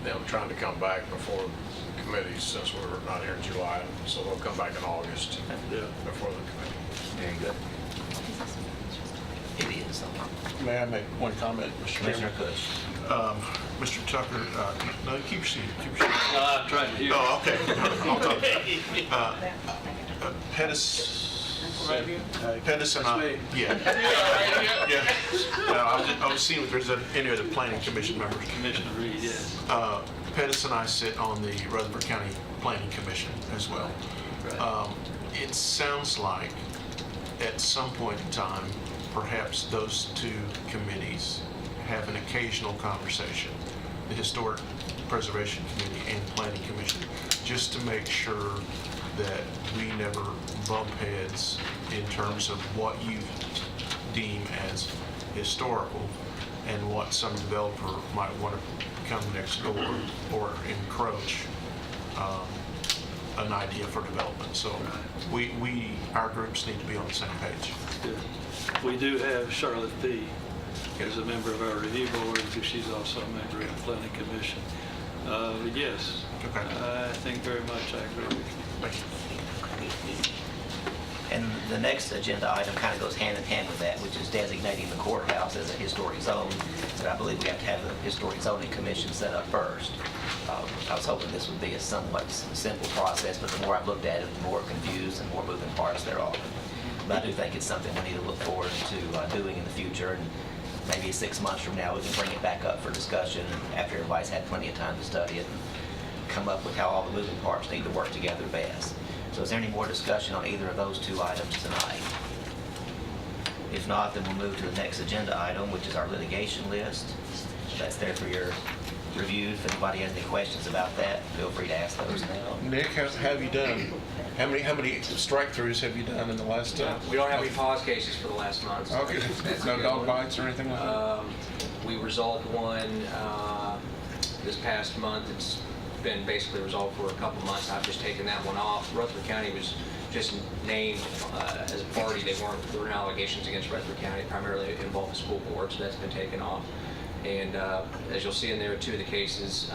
them trying to come back before committees, since we're not here in July, so they'll come back in August before the committee. Very good. It is. May I make one comment, Mr. Commissioner Chairman? Kush. Mr. Tucker, no, keep your seat. Keep your seat. No, I'm trying to hear. Oh, okay. I'll talk. Pettis and I. Yeah. I was seeing if there's any other planning commission members. Commissioner Reed, yes. Pettis and I sit on the Rutherford County Planning Commission as well. It sounds like at some point in time, perhaps those two committees have an occasional conversation. The Historic Preservation Committee and Planning Commission, just to make sure that we never bump heads in terms of what you deem as historical and what some developer might want to come next door or encroach an idea for development. So our groups need to be on the same page. Good. We do have Charlotte Fee as a member of our review board, because she's also a member of the planning commission. But yes, I think very much I agree with you. Thank you. And the next agenda item kind of goes hand in hand with that, which is designating the courthouse as a historic zone. But I believe we have to have the Historic Zoning Commission set up first. I was hoping this would be a somewhat simple process, but the more I've looked at it, the more confused and more moving parts there are. But I do think it's something we need to look forward to doing in the future, and maybe 6 months from now we can bring it back up for discussion after everybody's had plenty of time to study it and come up with how all the moving parts need to work together best. So is there any more discussion on either of those two items tonight? If not, then we'll move to the next agenda item, which is our litigation list. That's there for your review. If anybody has any questions about that, feel free to ask those now. Nick, how have you done? How many strike-throughs have you done in the last? We don't have any pause cases for the last month. So Okay, that's no good. dog bites or anything like that? We resolved one this past month. It's been basically resolved for a couple months. I've just taken that one off. Rutherford County was just named as a party. There were no allegations against Rutherford County, primarily involved the school board, so that's been taken off. And as you'll see in there, 2 of the cases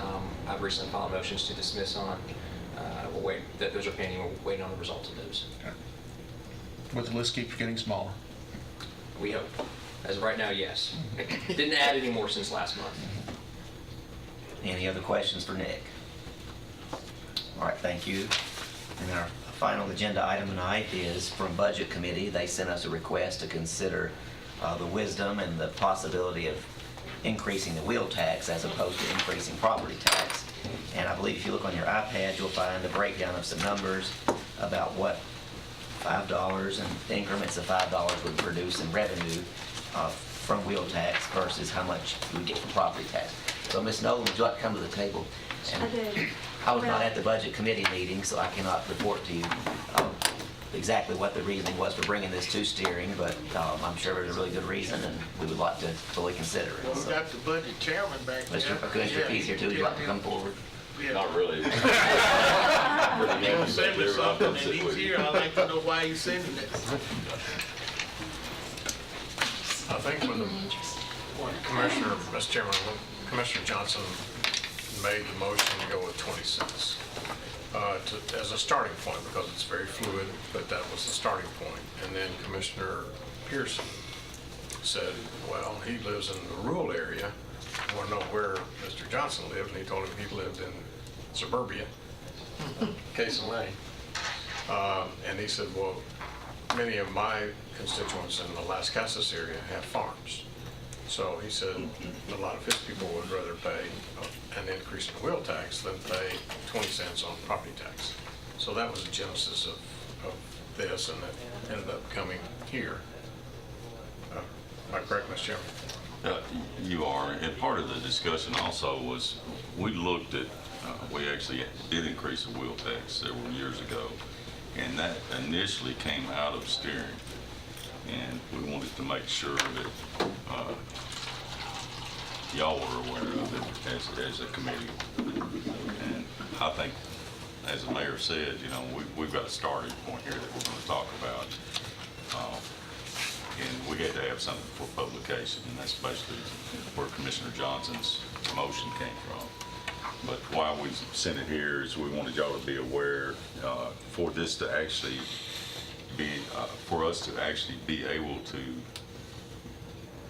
I've recently filed motions to dismiss on. We'll wait, those are pending. We're waiting on the results of those. Okay. But the list keeps getting smaller. We hope. As of right now, yes. Didn't add any more since last month. Any other questions for Nick? All right, thank you. And our final agenda item tonight is from Budget Committee. They sent us a request to consider the wisdom and the possibility of increasing the wheel tax as opposed to increasing property tax. And I believe if you look on your iPad, you'll find a breakdown of some numbers about what $5 and increments of $5 would produce in revenue from wheel tax versus how much you would get from property tax. So Ms. Nolan, would you like to come to the table? And I do. I was not at the Budget Committee meeting, so I cannot report to you exactly what the reasoning was for bringing this to steering, but I'm sure there's a really good reason, and we would like to fully consider it. Well, we So, got the budget chairman back there. Mr. Keith here too, would you like to come forward? Not really. He's gonna send me something, and he's here, I'd like to know why he's sending it. I think when Commissioner, Mr. Chairman, when Commissioner Johnson made the motion to go with 20 cents as a starting point, because it's very fluid, but that was the starting point. And then Commissioner Pearson said, well, he lives in the rural area. I want to know where Mr. Johnson lived, and he told him he lived in suburbia, Casey Lane. And he said, well, many of my constituents in the Las Casas area have farms. So he said a lot of his people would rather pay an increase in wheel tax than pay 20 cents on property tax. So that was the genesis of this, and that ended up coming here. Am I correct, Mr. Chairman? You are, and part of the discussion also was, we looked at, we actually did increase the wheel tax several years ago, and that initially came out of steering. And we wanted to make sure that y'all were aware of it as a committee. And I think, as the mayor said, you know, we've got a starting point here that we're going to talk about. And we had to have something for publication, and that's basically where Commissioner Johnson's motion came from. But why we sent it here is we wanted y'all to be aware for this to actually be, for us to actually be able to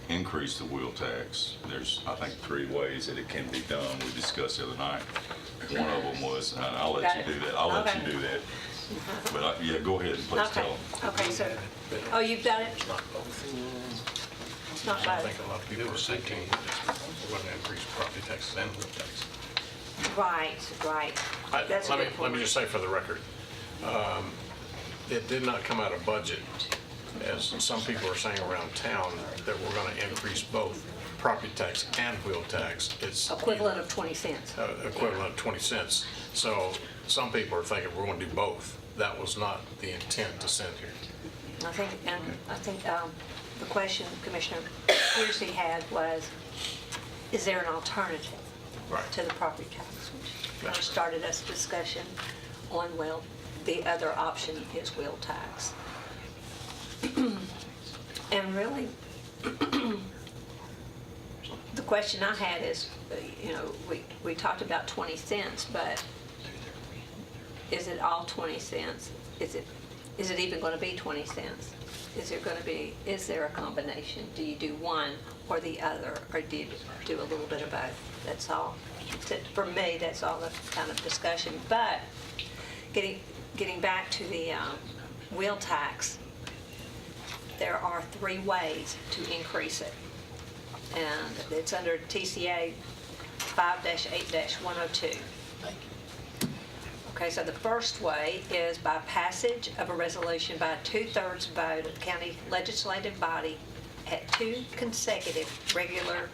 increase the wheel tax. There's, I think, 3 ways that it can be done. We discussed the other night. One of them was, and I'll let you do that. I'll let you do that. But yeah, go ahead and please tell them. Okay, so, oh, you've done it? It's not I both. think a lot of people are thinking we're going to increase property taxes and wheel tax. Right. That's a good Let point. me just say for the record, it did not come out of budget, as some people are saying around town, that we're going to increase both property tax and wheel tax. It's Equivalent of 20 cents. equivalent of 20 cents. So some people are thinking we're going to do both. That was not the intent to send here. I think the question Commissioner Piercy had was, is there an alternative to the property tax? Which kind of started us discussion on, well, the other option is wheel tax. And really, the question I had is, we talked about 20 cents, but is it all 20 cents? Is it even going to be 20 cents? Is there a combination? Do you do one or the other, or do you do a little bit of both? That's all. For me, that's all the kind of discussion. But getting back to the wheel tax, there are 3 ways to increase it. And it's under TCA 5-8-102. Okay, so the first way is by passage of a resolution by a 2/3 vote of the county legislative body at 2 consecutive regular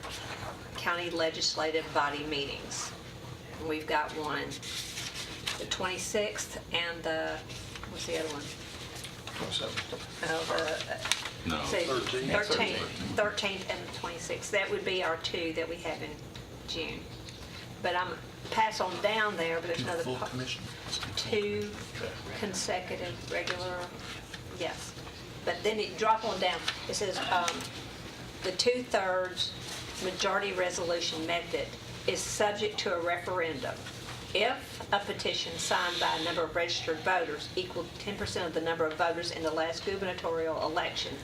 county legislative body meetings. And we've got one, the 26th and what's the other one? 13th and the 26th. That would be our 2 that we have in June. But I'm pass on down there, but there's another 2 consecutive regular, yes. But then you drop on down. It says the 2/3 majority resolution method is subject to a referendum if a petition signed by a number of registered voters equal 10% of the number of voters in the last gubernatorial election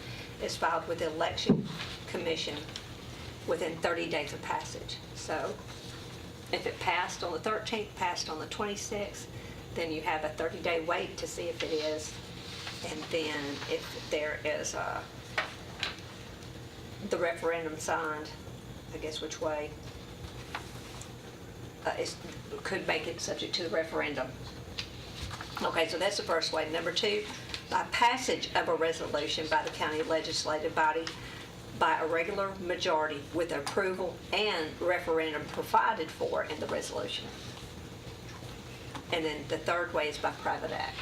is filed with the Election Commission within 30 days of passage. So if it passed on the 13th, passed on the 26th, then you have a 30-day wait to see if it is. And then if there is the referendum signed, I guess which way, could make it subject to the referendum. Okay, so that's the first way. Number 2, by passage of a resolution by the county legislative body by a regular majority with approval and referendum provided for in the resolution. And then the third way is by private act.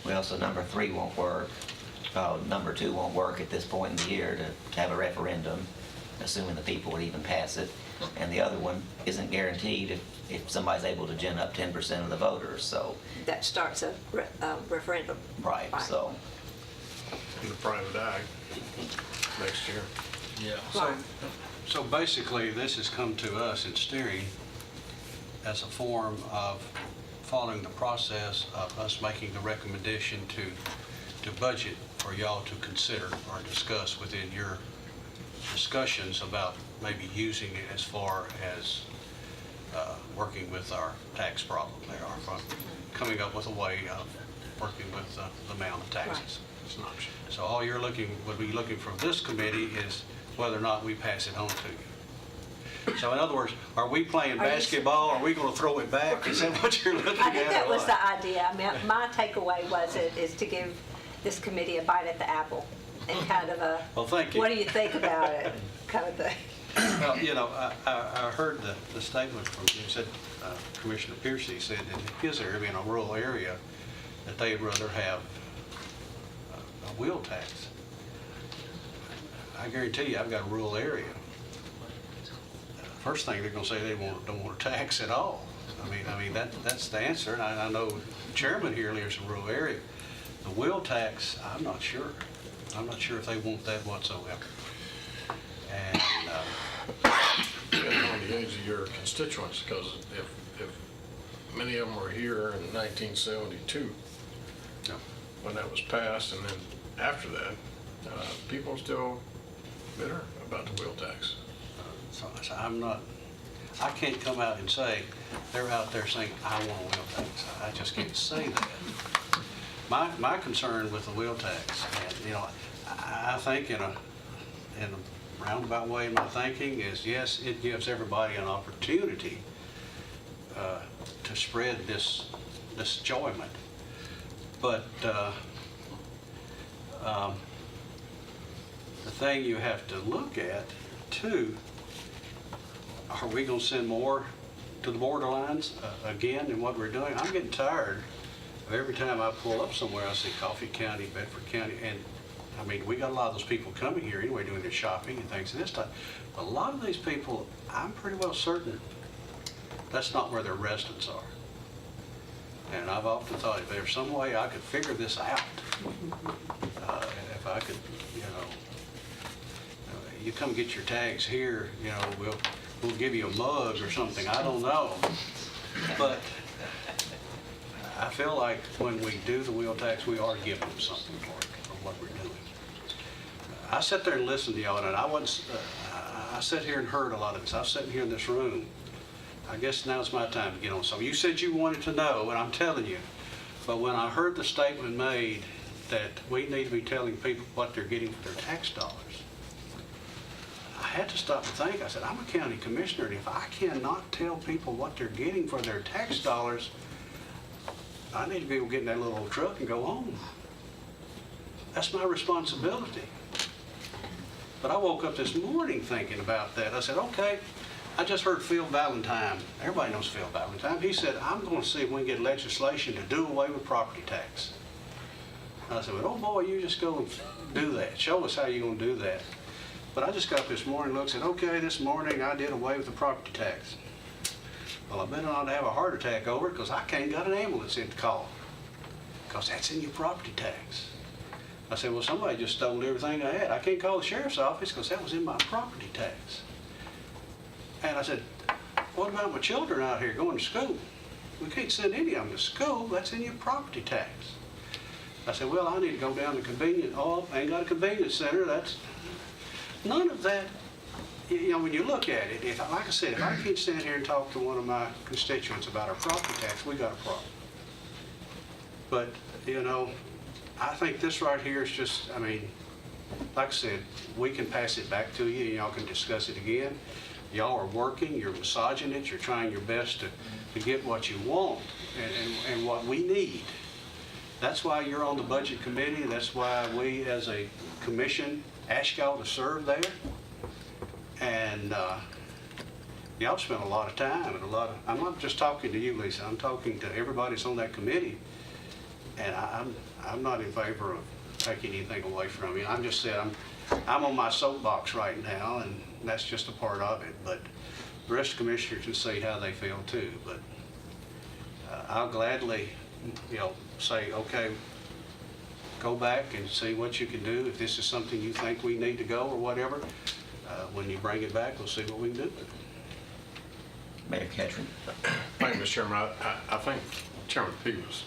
Well, so number 3 won't work. Number 2 won't work at this point in the year to have a referendum, assuming the people would even pass it. And the other one isn't guaranteed if somebody's able to gin up 10% of the voters, so. That starts a referendum. Right, so. In the private ag next year. Yeah. So basically, this has come to us in steering as a form of following the process of us making the recommendation to budget for y'all to consider or discuss within your discussions about maybe using it as far as working with our tax problem there, or coming up with a way of working with the amount of taxes. It's an option. So all you're would be looking from this committee is whether or not we pass it on to you. So in other words, are we playing basketball? Are we going to throw it back? Is that what you're looking at? I think that was the idea. I mean, my takeaway is to give this committee a bite at the apple and kind of a, well, thank you. What do you think about it kind of thing. Well, I heard the statement from, you said, Commissioner Piercy said that in his area, being a rural area, that they'd rather have a wheel tax. I guarantee you, I've got a rural area. First thing they're going to say, they don't want a tax at all. I mean that's the answer. And I know the chairman here lives in a rural area. The wheel tax, I'm not sure. I'm not sure if they want that whatsoever. And depending on the age of your constituents, because if many of them were here in 1972 when that was passed, and then after that, people are still bitter about the wheel tax. So I can't come out and say, they're out there saying, I want a wheel tax. I just can't say that. My concern with the wheel tax, and, I think in a roundabout way in my thinking is, yes, it gives everybody an opportunity to spread this enjoyment. But the thing you have to look at too, are we gonna send more to the borderlines again than what we're doing? I'm getting tired of every time I pull up somewhere, I see Coffee County, Bedford County, and I mean, we got a lot of those people coming here anyway doing their shopping and things of this type. But a lot of these people, I'm pretty well certain that's not where their residents are. And I've often thought if there's some way I could figure this out, if I could, you know, you come get your tags here, you know, we'll give you a mug or something, I don't know. But I feel like when we do the wheel tax, we are giving them something for what we're doing. I sat there and listened to y'all, and I sat here and heard a lot of this. I've sat here in this room. I guess now's my time to get on some. You said you wanted to know, and I'm telling you. But when I heard the statement made that we need to be telling people what they're getting for their tax dollars, I had to stop and think. I said, I'm a county commissioner, and if I cannot tell people what they're getting for their tax dollars, I need to be able to get in that little old truck and go home. That's my responsibility. But I woke up this morning thinking about that. I said, okay, I just heard Phil Valentine. Everybody knows Phil Valentine. He said, I'm going to see if we can get legislation to do away with property tax. I said, well, oh boy, you just go and do that. Show us how you're going to do that. But I just got up this morning and looked and said, okay, this morning I did away with the property tax. Well, I better not have a heart attack over it because I can't got an ambulance in to call because that's in your property tax. I said, well, somebody just stole everything I had. I can't call the sheriff's office because that was in my property tax. And I said, what about my children out here going to school? We can't send any of them to school. That's in your property tax. I said, well, I need to go down to convenience. Oh, I ain't got a convenience center. That's none of that. You know, when you look at it, like I said, if I can't stand here and talk to one of my constituents about our property tax, we got a problem. But, you know, I think this right here is just, I mean, like I said, we can pass it back to you and y'all can discuss it again. Y'all are working, you're massaging it, you're trying your best to get what you want and what we need. That's why you're on the budget committee. That's why we as a commission ask y'all to serve there. And y'all spent a lot of time and I'm not just talking to you, Lisa, I'm talking to everybody that's on that committee. And I'm not in favor of taking anything away from you. I'm just saying, I'm on my soapbox right now, and that's just a part of it. But the rest of the commissioners can see how they feel too. But I'll gladly, you know, say, okay, go back and see what you can do. If this is something you think we need to go or whatever, when you bring it back, we'll see what we can do with it. Mayor Ketchum. Thank you, Mr. Chairman. I think Chairman P was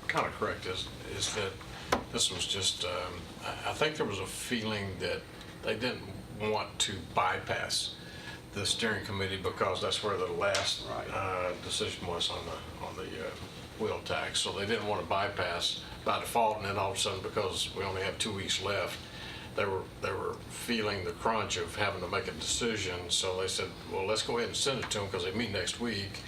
kind of correct, is that this was just, I think there was a feeling that they didn't want to bypass the steering committee because that's where the last decision was on the wheel tax. So they didn't want to bypass by default, and then all of a sudden, because we only have 2 weeks left, they were feeling the crunch of having to make a decision. So they said, well, let's go ahead and send it to them because they meet next week.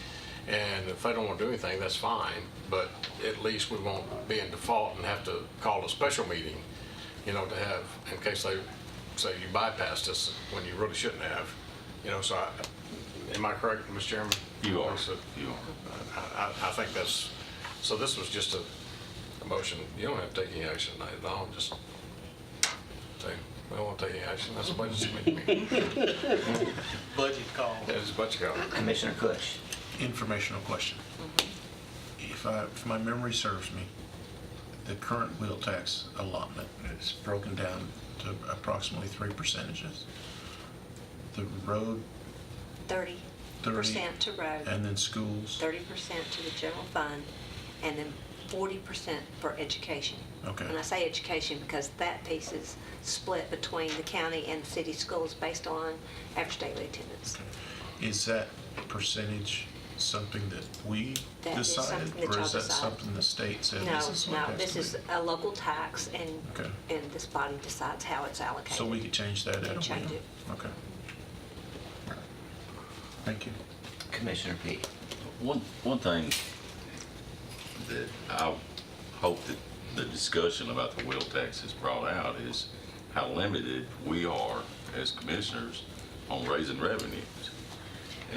And if they don't want to do anything, that's fine. But at least we won't be in default and have to call a special meeting, you know, to have, in case they say you bypassed us when you really shouldn't have. You know, so am I correct, Mr. Chairman? You are. You are. I think that's, so this was just a motion. You don't have to take any action tonight at all. Just say, we don't want to take any action. That's a budget committee meeting. Budget call. Yeah, it's a budget call. Commissioner Cush. Informational question. If my memory serves me, the current wheel tax allotment is broken down to approximately 3 percentages. The road, 30% to road, and then schools. 30% to the general fund, and then 40% for education. Okay. And I say education because that piece is split between the county and the city schools based on average daily attendance. Is that percentage something that we That is decided, something that or y'all is that decide. something the state said? No, this is what no, has this to is be? a local tax, and Okay. and this body decides how it's allocated. So we could change that at a And change whim? it. Okay. Thank you. Commissioner P. One thing that I hope that the discussion about the wheel tax has brought out is how limited we are as commissioners on raising revenues.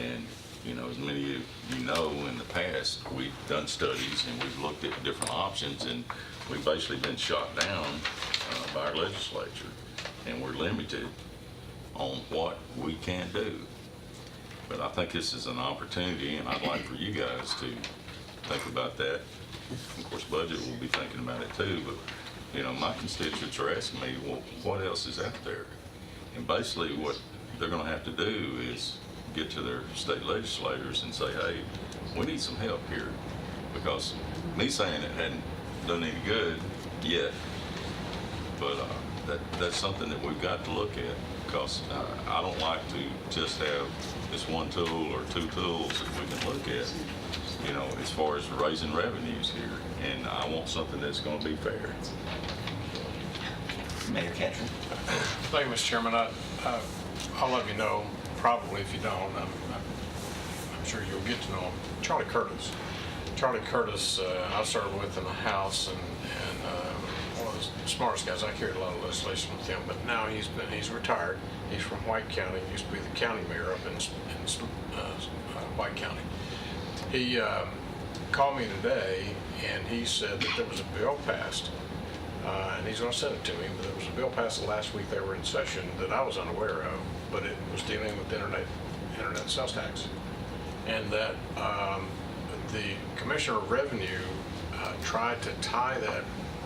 And, you know, as many of you know, in the past, we've done studies and we've looked at different options, and we've basically been shot down by our legislature, and we're limited on what we can do. But I think this is an opportunity, and I'd like for you guys to think about that. Of course, budget will be thinking about it too, but, you know, my constituents are asking me, well, what else is out there? And basically what they're gonna have to do is get to their state legislators and say, hey, we need some help here. Because me saying it hadn't done any good yet, but that's something that we've got to look at, because I don't like to just have this one tool or two tools that we can look at, you know, as far as raising revenues here. And I want something that's going to be fair. Mayor Ketchum. Thank you, Mr. Chairman. I'll let you know, probably if you don't, I'm sure you'll get to know him. Charlie Curtis. Charlie Curtis, I started with in the House, and one of the smartest guys. I carried a lot of legislation with him, but now he's retired. He's from White County. He used to be the county mayor up in White County. He called me today, and he said that there was a bill passed, and he's going to send it to me, but there was a bill passed the last week they were in session that I was unaware of, but it was dealing with internet sales tax. And that the Commissioner of Revenue tried to tie that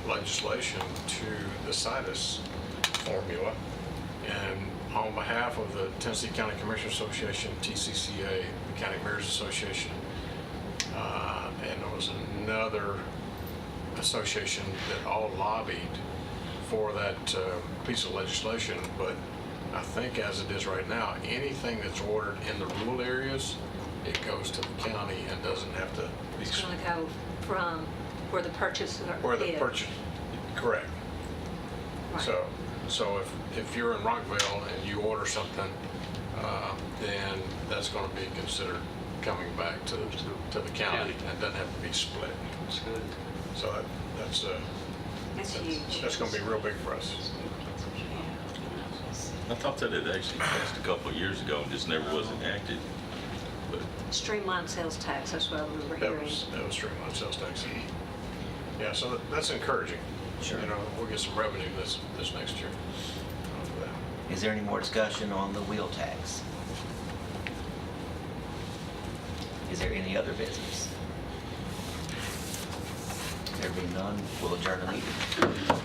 legislation to the CITUS formula, and on behalf of the Tennessee County Commissioners Association, TCCA, the County Mayors Association, and there was another association that all lobbied for that piece of legislation. But I think as it is right now, anything that's ordered in the rural areas, it goes to the county and doesn't have to be. It's going to go from where the purchase is. Where the purchase, correct. Right. So if you're in Rockville and you order something, then that's going to be considered coming back to the county, and doesn't have to be split. That's good. So that's huge. That's going to be real big for us. I thought that it actually passed a couple of years ago and just never was enacted. But Streamlined sales tax, that's what I remember that hearing. was streamlined sales tax. Yeah, so that's encouraging. Sure. You know, we'll get some revenue this next year. Is there any more discussion on the wheel tax? Is there any other business? There being none, we'll adjourn the meeting.